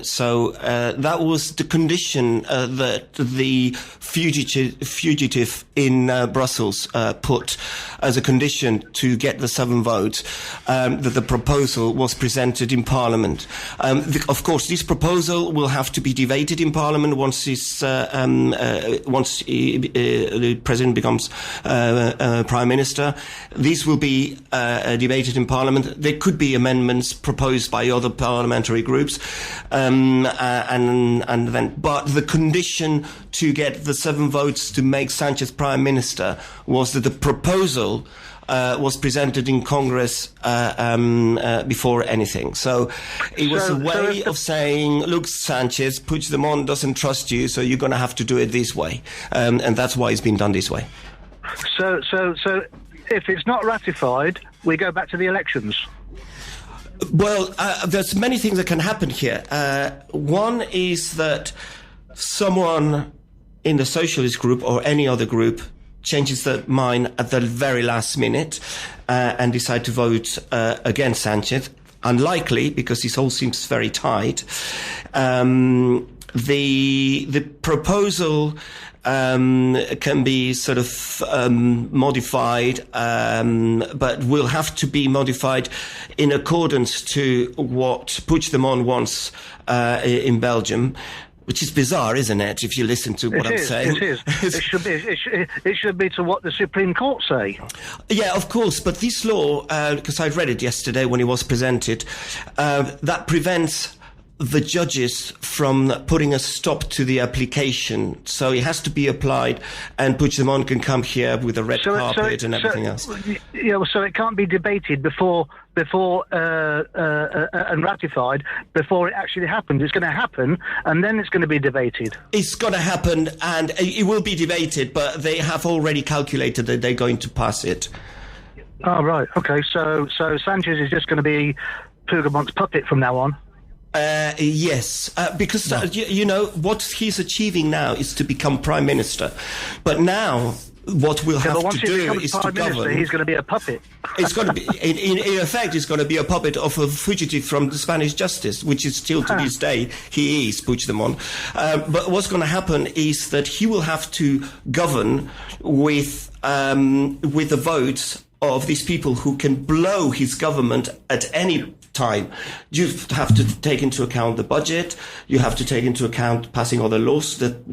So that was the condition that the fugitive in Brussels put as a condition to get the 7 votes. That the proposal was presented in Parliament. Of course, this proposal will have to be debated in Parliament once the President becomes Prime Minister. This will be debated in Parliament. There could be amendments proposed by other parliamentary groups, and then. But the condition to get the 7 votes to make Sanchez Prime Minister was that the proposal was presented in Congress before anything. So it was a way of saying, look, Sanchez, Puigdemont doesn't trust you, so you're going to have to do it this way, and that's why it's been done this way. So if it's not ratified, we go back to the elections. Well, there's many things that can happen here. One is that someone in the socialist group or any other group changes their mind at the very last minute and decide to vote against Sanchez. Unlikely, because this all seems very tight. The proposal can be sort of modified, but will have to be modified in accordance to what Puigdemont wants in Belgium. Which is bizarre, isn't it? If you listen to what I'm saying, it is. It should be to what the Supreme Court say. Yeah, of course. But this law, because I read it yesterday when it was presented, that prevents the judges from putting a stop to the application. So it has to be applied, and Puigdemont can come here with a red carpet and everything else. Yeah, so it can't be debated before and ratified before it actually happens. It's going to happen, and then it's going to be debated. It's going to happen, and it will be debated, but they have already calculated that they're going to pass it. Oh, right. Okay, so Sanchez is just going to be Puigdemont's puppet from now on? Yes, because you know what he's achieving now is to become Prime Minister, but now what we'll have to do is to govern. He's going to be a puppet. It's going to be, in effect, it's going to be a puppet of a fugitive from the Spanish justice, which is still to this day he is Puigdemont. But what's going to happen is that he will have to govern with the votes of these people who can blow his government at any time. You have to take into account the budget. You have to take into account passing other laws that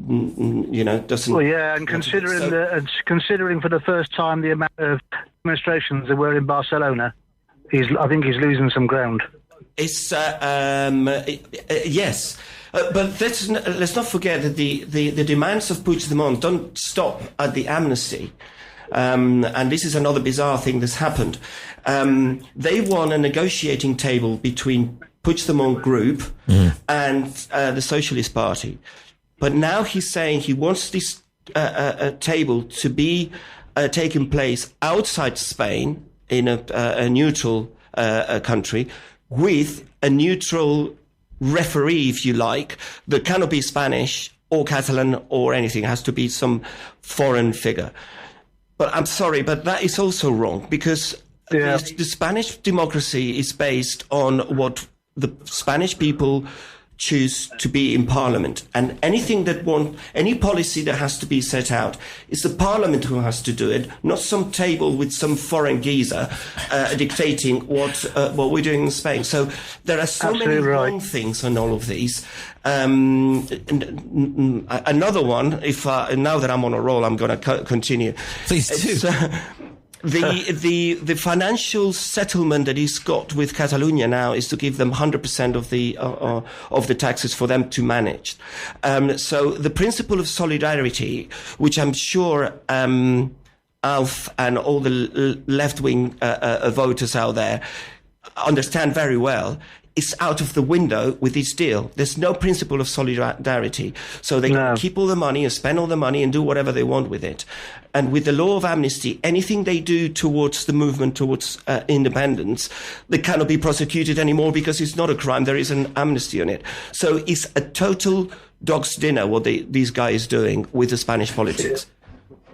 doesn't. Well, yeah, and considering for the first time the amount of demonstrations there were in Barcelona, I think he's losing some ground. It's yes. But let's not forget that the demands of Puigdemont don't stop at the amnesty. And this is another bizarre thing that's happened. They won a negotiating table between Puigdemont Group and the Socialist Party. But now he's saying he wants this table to be taking place outside Spain in a neutral country with a neutral referee, if you like, that cannot be Spanish or Catalan or anything. It has to be some foreign figure. But I'm sorry, but that is also wrong, because the Spanish democracy is based on what the Spanish people choose to be in Parliament. And any policy that has to be set out, it's the Parliament who has to do it, not some table with some foreign geezer dictating what we're doing in Spain. So there are so many wrong things on all of these. Another one, now that I'm on a roll, I'm going to continue. Please do. The financial settlement that he's got with Catalonia now is to give them 100% of the taxes for them to manage. So the principle of solidarity, which I'm sure Alf and all the left-wing voters out there understand very well, is out of the window with this deal. There's no principle of solidarity. So they can keep all the money and spend all the money and do whatever they want with it. And with the law of amnesty, anything they do towards the movement towards independence, they cannot be prosecuted anymore because it's not a crime. There is an amnesty on it. So it's a total dog's dinner what these guys doing with the Spanish politics.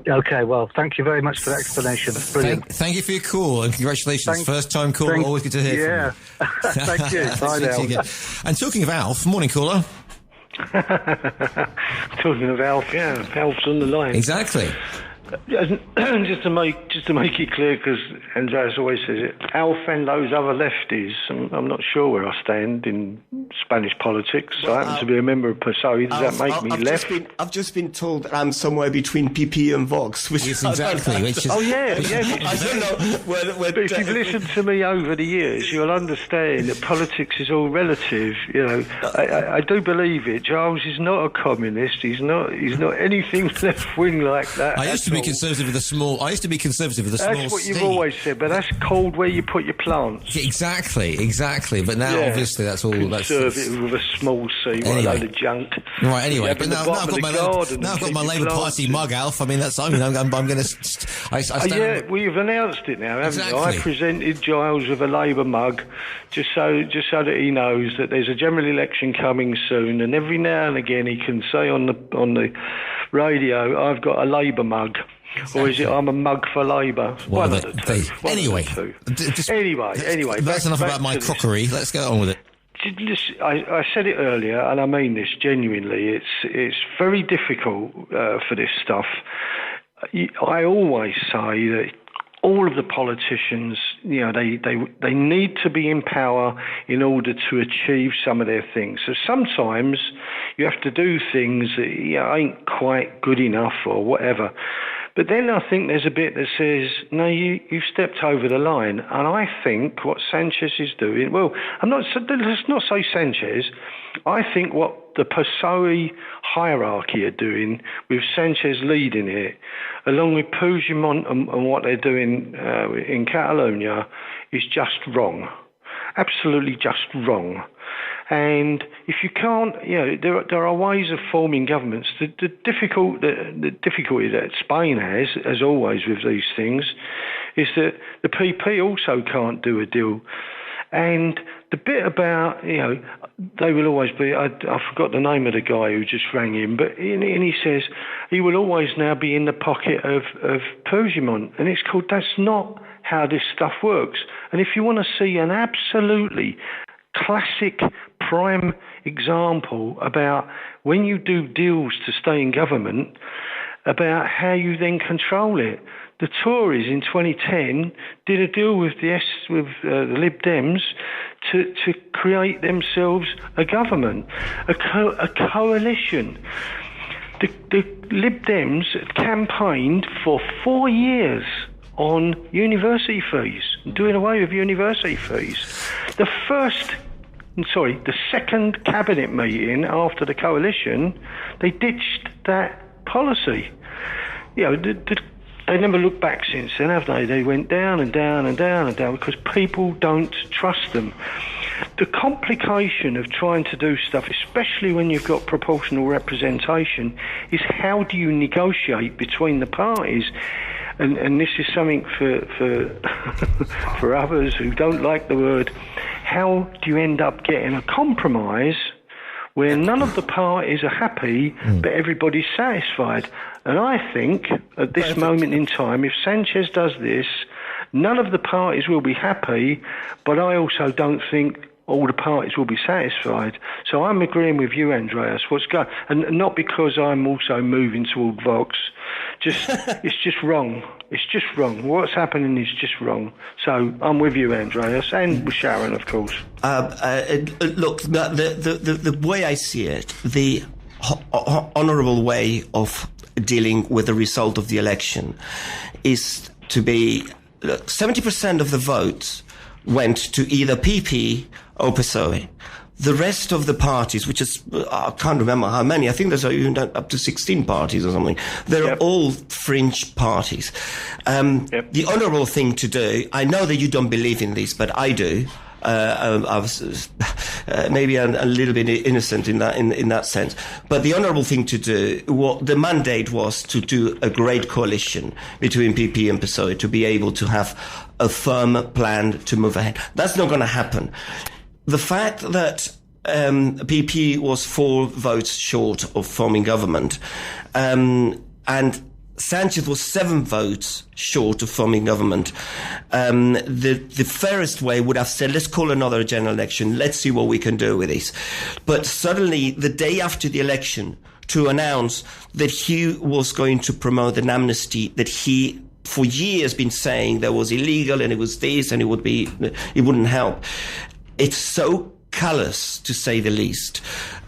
Okay, well, thank you very much for that explanation. Brilliant. Thank you for your call, and congratulations. First time call, always good to hear from you. Thank you. Bye now. And talking of Alf, morning caller. Talking of Alf, Alf's on the line. Exactly. Just to make it clear, because Andreas always says it, Alf and those other lefties, I'm not sure where I stand in Spanish politics. Well, I happen to be a member of PSOE. Does that make me left? I've just been told that I'm somewhere between PP and Vox. Which yes, exactly. I don't know whether but if you've listened to me over the years, you'll understand that politics is all relative. You know, I do believe it. Giles is not a communist. He's not anything left wing like that. I used to be conservative with a small. That's what you've always said, but that's called where you put your plants. Exactly. But now, obviously, that's all. Conservative with a small C. What a load of junk. Right. Anyway, but now I've got my Labour Party mug, Alf. I mean, that's. I'm going to. We've announced it now, haven't exactly. you? I presented Giles with a Labour mug, just so that he knows that there's a general election coming soon, and every now and again he can say on the radio, "I've got a Labour mug." Exactly. Or is it I'm a mug for Labour? One of the two. Anyway. That's enough about my crockery. Let's get on with it. I said it earlier, and I mean this genuinely. It's very difficult for this stuff. I always say that all of the politicians, you know, they need to be in power in order to achieve some of their things. So sometimes you have to do things that ain't quite good enough or whatever. But then I think there's a bit that says, no, you've stepped over the line. And I think what Sanchez is doing, let's not say Sanchez. I think what the PSOE hierarchy are doing, with Sanchez leading it, along with Puigdemont and what they're doing in Catalonia, is just wrong. Absolutely just wrong. And if you can't, there are ways of forming governments. The difficulty that Spain has, as always with these things, is that the PP also can't do a deal. And the bit about, they will always be, I forgot the name of the guy who just rang in, but and he says he will always now be in the pocket of Puigdemont. And it's called, that's not how this stuff works. And if you want to see an absolutely classic prime example about when you do deals to stay in government, about how you then control it. The Tories in 2010 did a deal with the Lib Dems to create themselves a government, a coalition. The Lib Dems campaigned for 4 years on university fees, doing away with university fees. The second cabinet meeting after the coalition, they ditched that policy. They never looked back since then, have they? They went down and down and down and down because people don't trust them. The complication of trying to do stuff, especially when you've got proportional representation, is how do you negotiate between the parties? And this is something for others who don't like the word. How do you end up getting a compromise where none of the parties are happy, but everybody's satisfied? And I think at this moment in time, if Sanchez does this, none of the parties will be happy, but I also don't think all the parties will be satisfied. So I'm agreeing with you, Andreas. And not because I'm also moving toward Vox. It's just wrong. It's just wrong. What's happening is just wrong. So I'm with you, Andreas, and with Sharon, of course. Look, the way I see it, the honourable way of dealing with the result of the election is to be 70% of the votes went to either PP or PSOE. The rest of the parties, which is, I can't remember how many, I think there's even up to 16 parties or something. They're all fringe parties. The honourable thing to do, I know that you don't believe in this, but I do. I was maybe a little bit innocent in that sense. But the honourable thing to do, the mandate was to do a great coalition between PP and PSOE to be able to have a firm plan to move ahead. That's not going to happen. The fact that PP was 4 votes short of forming government, and Sanchez was 7 votes short of forming government. The fairest way would have said, let's call another general election. Let's see what we can do with this. But suddenly, the day after the election, to announce that he was going to promote an amnesty that he, for years, been saying that was illegal and it was this and it wouldn't help. It's so callous, to say the least.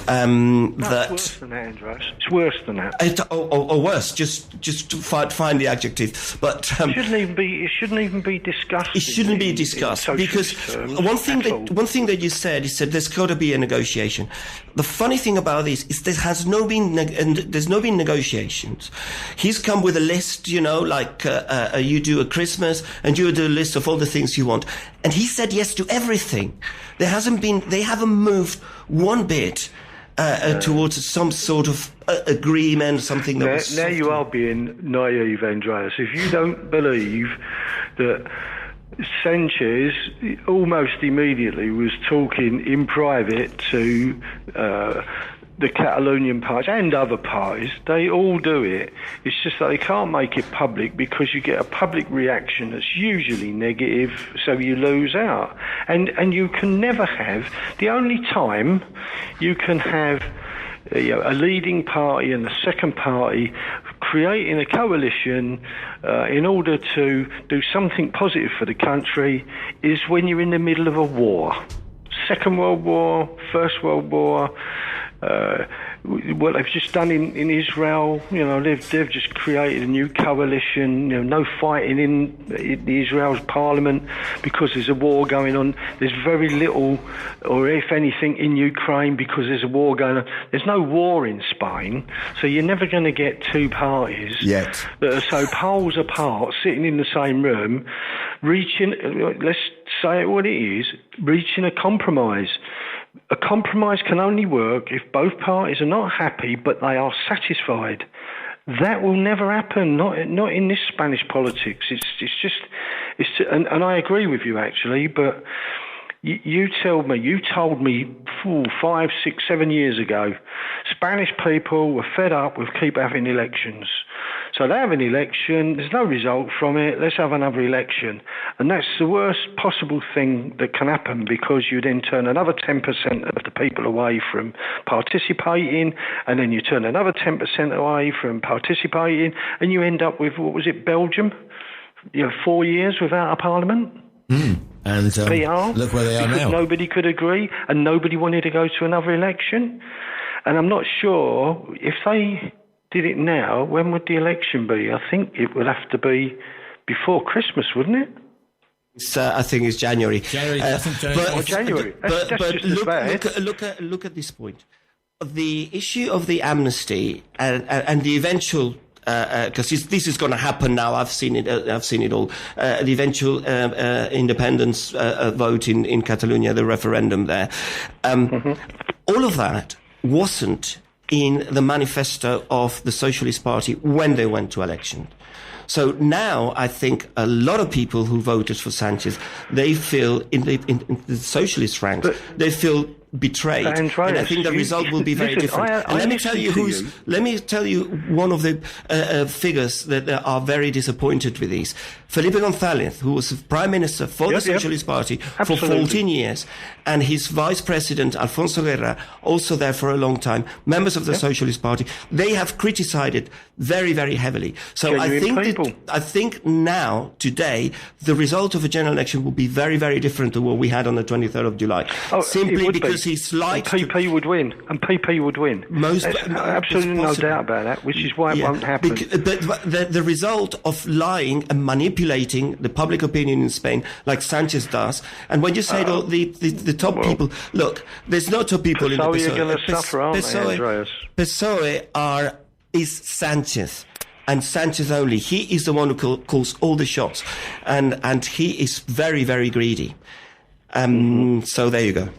It's worse than that, Andreas. It's worse than that. Or worse. Just find the adjective. But it shouldn't even be discussed. It shouldn't be discussed because one thing that you said there's got to be a negotiation. The funny thing about this is there's no been negotiations. He's come with a list, like you do at Christmas, and you do a list of all the things you want, and he said yes to everything. They haven't moved one bit towards some sort of agreement, something that was... Now you are being naive, Andreas. If you don't believe that Sanchez almost immediately was talking in private to the Catalonian parties and other parties, they all do it. It's just that they can't make it public because you get a public reaction that's usually negative, so you lose out. And you can never have... The only time you can have a leading party and a second party creating a coalition in order to do something positive for the country is when you're in the middle of a war. Second World War, First World War... what they've just done in Israel, they've just created a new coalition, no fighting in Israel's parliament because there's a war going on. There's very little, or if anything, in Ukraine because there's a war going on. There's no war in Spain, so you're never going to get two parties yet that are so poles apart, sitting in the same room, reaching, let's say it what it is, reaching a compromise. A compromise can only work if both parties are not happy, but they are satisfied. That will never happen. Not in this Spanish politics. And I agree with you actually. But you told me 5, 6, 7 years ago, Spanish people were fed up with keep having elections. So they have an election, there's no result from it, let's have another election. And that's the worst possible thing that can happen because you then turn another 10% of the people away from participating, and then you turn another 10% away from participating, and you end up with, Belgium? 4 years without a parliament? And PR, look where they are because now. Nobody could agree, and nobody wanted to go to another election. And I'm not sure if they did it now, when would the election be? I think it would have to be before Christmas, wouldn't it? I think it's January. January. January. But look at this point. The issue of the amnesty and the eventual, because this is going to happen now. I've seen it all. The eventual independence vote in Catalonia, the referendum there. All of that wasn't in the manifesto of the Socialist Party when they went to election. So now I think a lot of people who voted for Sanchez, they feel in the socialist ranks, they feel betrayed, and I think the result will be very different. Let me tell you one of the figures that are very disappointed with these. Felipe González, who was Prime Minister for the Socialist Party for 14 years, and his Vice President, Alfonso Guerra, also there for a long time, members of the Socialist Party, they have criticized it very, very heavily. So I think now, today, the result of a general election will be very, very different to what we had on the 23rd of July. Simply because he's liked... And PP would win. Absolutely no doubt about that, which is why it won't happen. But the result of lying and manipulating the public opinion in Spain, like Sanchez does, and when you say the top people, look, there's no top people in the PSOE. You're going to suffer, aren't they, Andreas? PSOE is Sanchez. And Sanchez only. He is the one who calls all the shots. And he is very, very greedy. So there you go.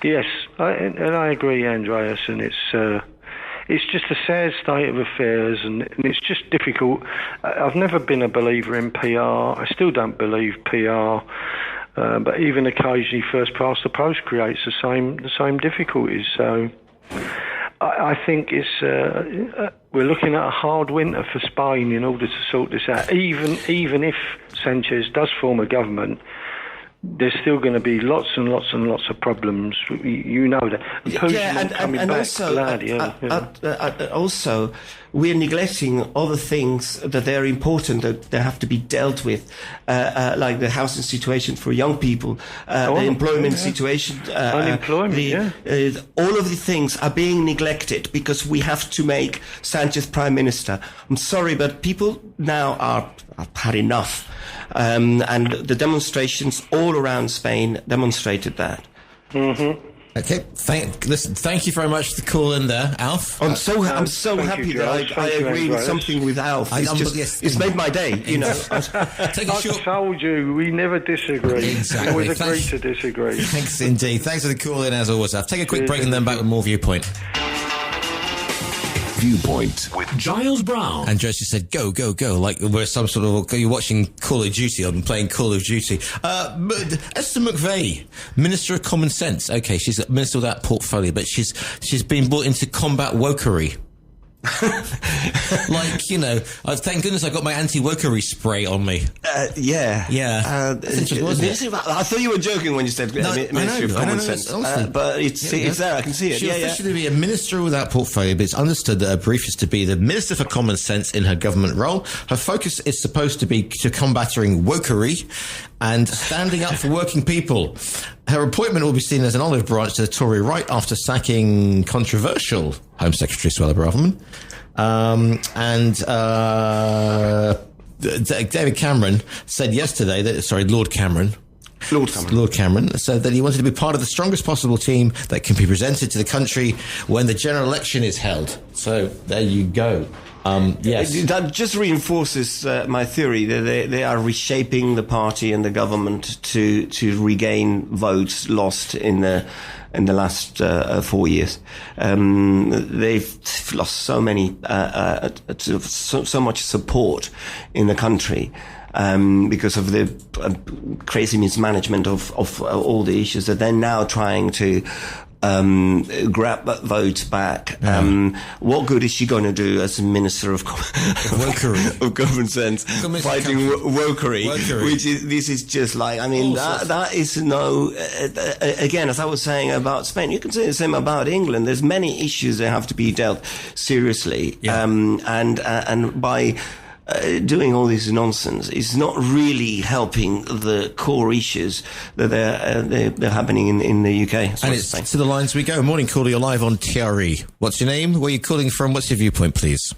Yes, I agree, Andreas, and it's just a sad state of affairs, and it's just difficult. I've never been a believer in PR. I still don't believe PR, but even occasionally first past the post creates the same difficulties. So I think we're looking at a hard winter for Spain in order to sort this out. Even if Sanchez does form a government, there's still going to be lots and lots and lots of problems. You know that. Also, we're neglecting other things that they're important, that they have to be dealt with, like the housing situation for young people, the employment situation. Unemployment, all of the things are being neglected because we have to make Sanchez Prime Minister. I'm sorry, but people now are had enough. And the demonstrations all around Spain demonstrated that. Mm-hmm. Okay, thank you very much for the call in there, Alf. I'm so happy that I agree with something with Alf. It's made my day, you know. I told you, we never disagree. Exactly. We always agree to disagree. Thanks indeed. Thanks for the call in as always, Alf. Take a quick break and then back with more Viewpoint. Viewpoint with Giles Brown. And Josie said, go, like we're some sort of, you're watching Call of Duty, I'm playing Call of Duty. Esther McVey, Minister of Common Sense. Okay, she's a minister without portfolio, but she's been brought in to combat wokery. Like, you know, thank goodness I got my anti-wokery spray on me. Yeah. I thought you were joking when you said Ministry of Common Sense. But it's there, I can see it. She'll officially be a minister without portfolio, but it's understood that her brief is to be the Minister for Common Sense in her government role. Her focus is supposed to be to combating wokery and standing up for working people. Her appointment will be seen as an olive branch to the Tory right after sacking controversial Home Secretary Suella Braverman. David Cameron said yesterday that, Lord Cameron said that he wanted to be part of the strongest possible team that can be presented to the country when the general election is held. So there you go. Yes. That just reinforces my theory that they are reshaping the party and the government to regain votes lost in the last 4 years. They've lost so much support in the country. Because of the crazy mismanagement of all the issues that they're now trying to grab votes back. What good is she going to do as a minister of common sense, fighting wokery? This is just like, I mean, that is again, as I was saying about Spain, you can say the same about England. There's many issues that have to be dealt seriously, and by doing all this nonsense is not really helping the core issues that they're happening in the UK. And it's to the lines we go. Morning, caller, you're live on TRE. What's your name? Where are you calling from? What's your viewpoint, please?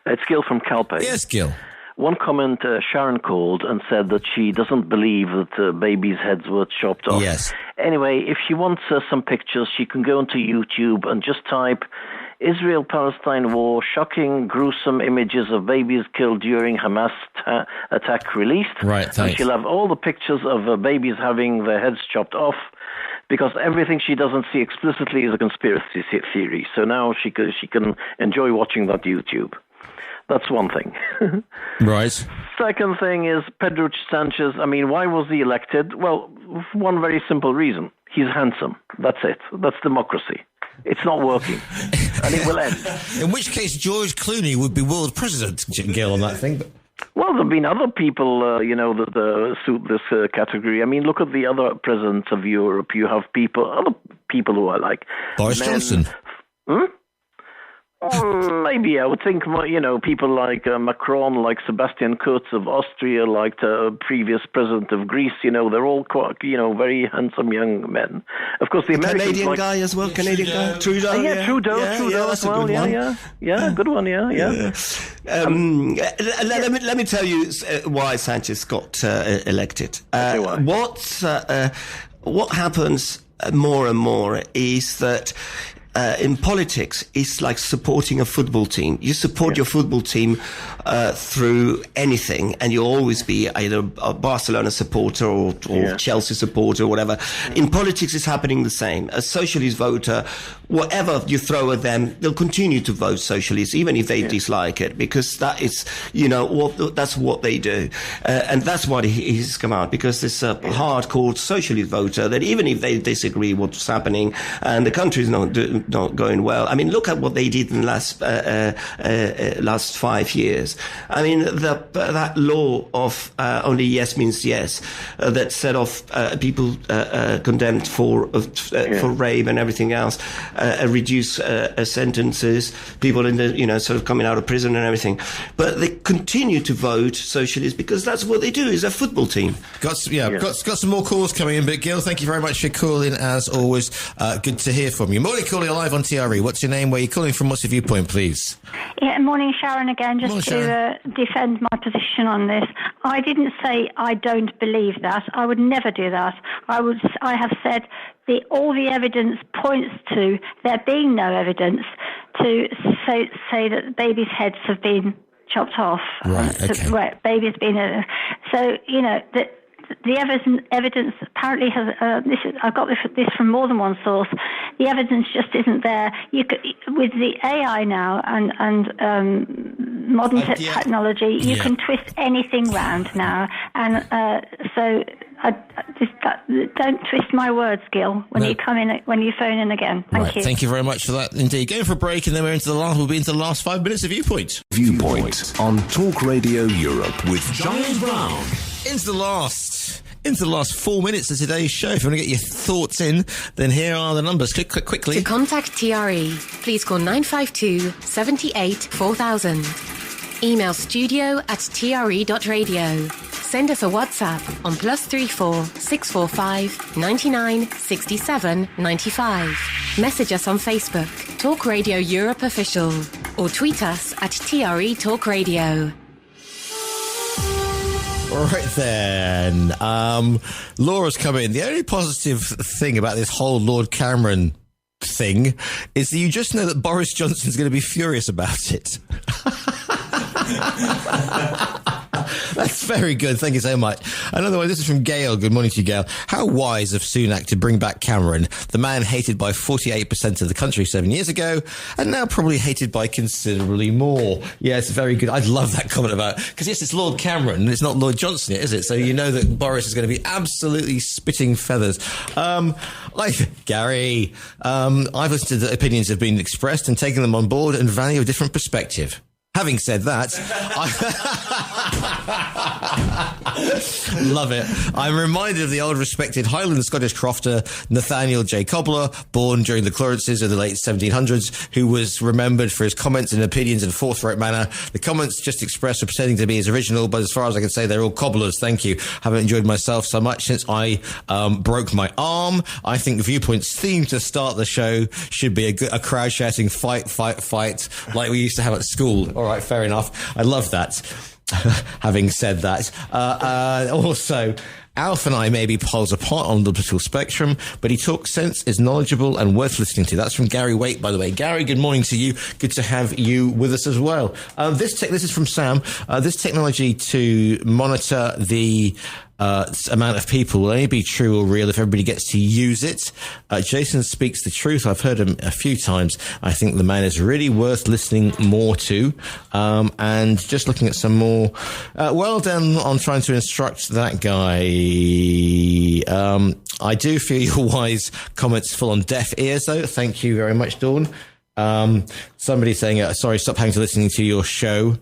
It's Gil from Calpe. Yes, Gil. One comment, Sharon called and said that she doesn't believe that babies' heads were chopped off. Yes. Anyway, if she wants some pictures, she can go onto YouTube and just type Israel-Palestine war, shocking, gruesome images of babies killed during Hamas attack released. Right, thanks. And she'll have all the pictures of babies having their heads chopped off, because everything she doesn't see explicitly is a conspiracy theory. So now she can enjoy watching that YouTube. That's one thing. Right. Second thing is Pedro Sanchez. I mean, why was he elected? Well, for one very simple reason. He's handsome. That's it. That's democracy. It's not working. And it will end. In which case, George Clooney would be world president, Gil, on that thing. But well, there have been other people, that suit this category. I mean, look at the other presidents of Europe. You have other people who are like Boris Johnson. Maybe I would think, people like Macron, like Sebastian Kurz of Austria, like the previous president of Greece. They're all quite, very handsome young men. Of course, the Americans, Canadian guy as well. Canadian guy, Trudeau. Trudeau as well. Good one. Let me tell you why Sanchez got elected. What happens more and more is that. In politics, it's like supporting a football team. You support your football team through anything, and you'll always be either a Barcelona supporter or Chelsea supporter or whatever. In politics, it's happening the same. A socialist voter, whatever you throw at them, they'll continue to vote socialist, even if they dislike it, because that is, that's what they do. And that's why he's come out, because there's a hardcore socialist voter that even if they disagree what's happening and the country is not not going well. I mean, look at what they did in the last 5 years. I mean, that law of only yes means yes, that set off people condemned for rape and everything else, reduce sentences, people in the sort of coming out of prison and everything. But they continue to vote socialist because that's what they do. Is a football team. Got some more calls coming in, but Gil, thank you very much for calling as always. Good to hear from you. Morning, calling live on TRE. What's your name? Where are you calling from? What's your viewpoint, please? Yeah, morning, Sharon. Again, just to defend my position on this. I didn't say I don't believe that. I would never do that. I have said all the evidence points to there being no evidence to say that babies' heads have been chopped off. Right. Okay. Babies being the evidence apparently has. I got this from more than one source. The evidence just isn't there. With the AI now and modern technology, you can twist anything round now, and don't twist my words, Gil. When you phone in again. Thank you. Thank you very much for that. Indeed. Going for a break, and then we'll be into the last 5 minutes of Viewpoint. Viewpoint on Talk Radio Europe with Giles Brown. Into the last 4 minutes of today's show. If you want to get your thoughts in, then here are the numbers. Quickly. To contact TRE, please call 952 78 4000. Email studio@tre.radio. Send us a WhatsApp on +34 645 99 67 95. Message us on Facebook, Talk Radio Europe Official, or tweet us at TRE Talk Radio. All right then. Laura's come in. The only positive thing about this whole Lord Cameron thing is that you just know that Boris Johnson's going to be furious about it. That's very good. Thank you so much. Another one. This is from Gail. Good morning to you, Gail. How wise of Sunak to bring back Cameron, the man hated by 48% of the country 7 years ago, and now probably hated by considerably more. Yeah, it's very good. I love that comment about, because yes, it's Lord Cameron, and it's not Lord Johnson yet, is it? So you know that Boris is going to be absolutely spitting feathers. Gary, I've listened to the opinions that have been expressed and taken them on board and value a different perspective. Having said that, love it. I'm reminded of the old respected Highland Scottish crofter Nathaniel J. Cobbler, born during the Clarences of the late 1700s, who was remembered for his comments and opinions in a forthright manner. The comments just expressed are pretending to be his original, but as far as I can say, they're all cobblers. Thank you. Haven't enjoyed myself so much since I broke my arm. I think Viewpoint's theme to start the show should be a crowd shouting "fight, fight, fight" like we used to have at school. All right, fair enough. I love that. Having said that, also, Alf and I may be poles apart on the political spectrum, but he talks sense, is knowledgeable and worth listening to. That's from Gary Waite, by the way. Gary, good morning to you. Good to have you with us as well. This is from Sam. This technology to monitor the amount of people will only be true or real if everybody gets to use it. Jason speaks the truth. I've heard him a few times. I think the man is really worth listening more to. And just looking at some more, well done on trying to instruct that guy. I do feel your wise comments full on deaf ears, though. Thank you very much, Dawn. Somebody saying, sorry, stop having to listening to your show.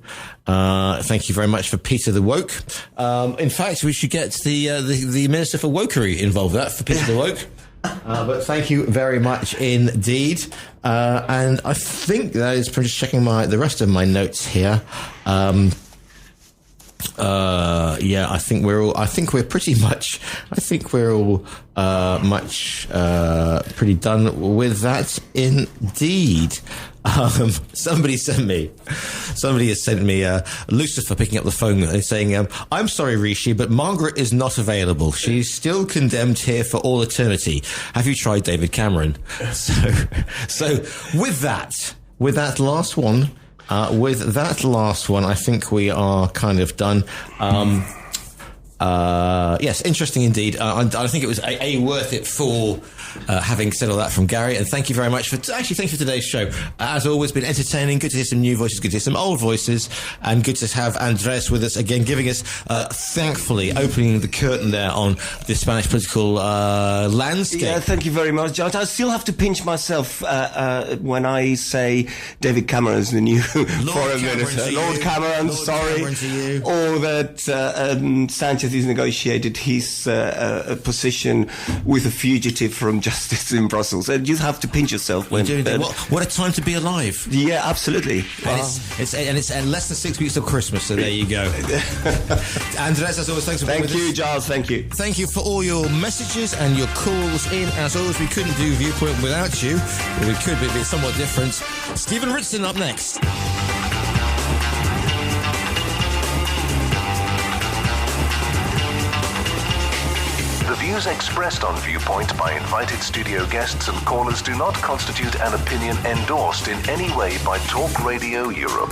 Thank you very much for Peter the Woke. In fact, we should get the Minister for Wokery involved with that, for Peter the Woke. But thank you very much indeed. And I think that is just checking the rest of my notes here. I think we're all pretty done with that indeed. Somebody has sent me Lucifer picking up the phone and saying, I'm sorry, Rishi, but Margaret is not available. She's still condemned here for all eternity. Have you tried David Cameron? So with that last one, I think we are kind of done. yes, interesting indeed. I think it was worth it for having said all that from Gary. And thank you very much thanks for today's show. As always, been entertaining. Good to hear some new voices. Good to hear some old voices. And good to have Andres with us again, giving us, thankfully, opening the curtain there on the Spanish political landscape. Yeah, thank you very much, Giles. I still have to pinch myself when I say David Cameron's the new foreign minister. Lord Cameron, sorry. Or that Sanchez has negotiated his position with a fugitive from justice in Brussels. And you have to pinch yourself when... What a time to be alive. Yeah, absolutely. And it's less than 6 weeks till Christmas, so there you go. Andres, as always, thanks for being with us. Thank you, Giles. Thank you. Thank you for all your messages and your calls in. As always, we couldn't do Viewpoint without you. Well, we could, but it's somewhat different. Stephen Ritson up next. The views expressed on Viewpoint by invited studio guests and callers do not constitute an opinion endorsed in any way by Talk Radio Europe.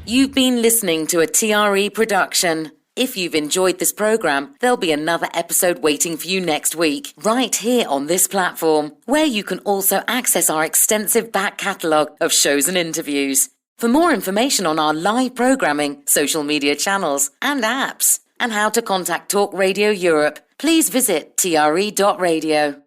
You've been listening to a TRE production. If you've enjoyed this program, there'll be another episode waiting for you next week, right here on this platform, where you can also access our extensive back catalogue of shows and interviews. For more information on our live programming, social media channels and apps, and how to contact Talk Radio Europe, please visit tre.radio.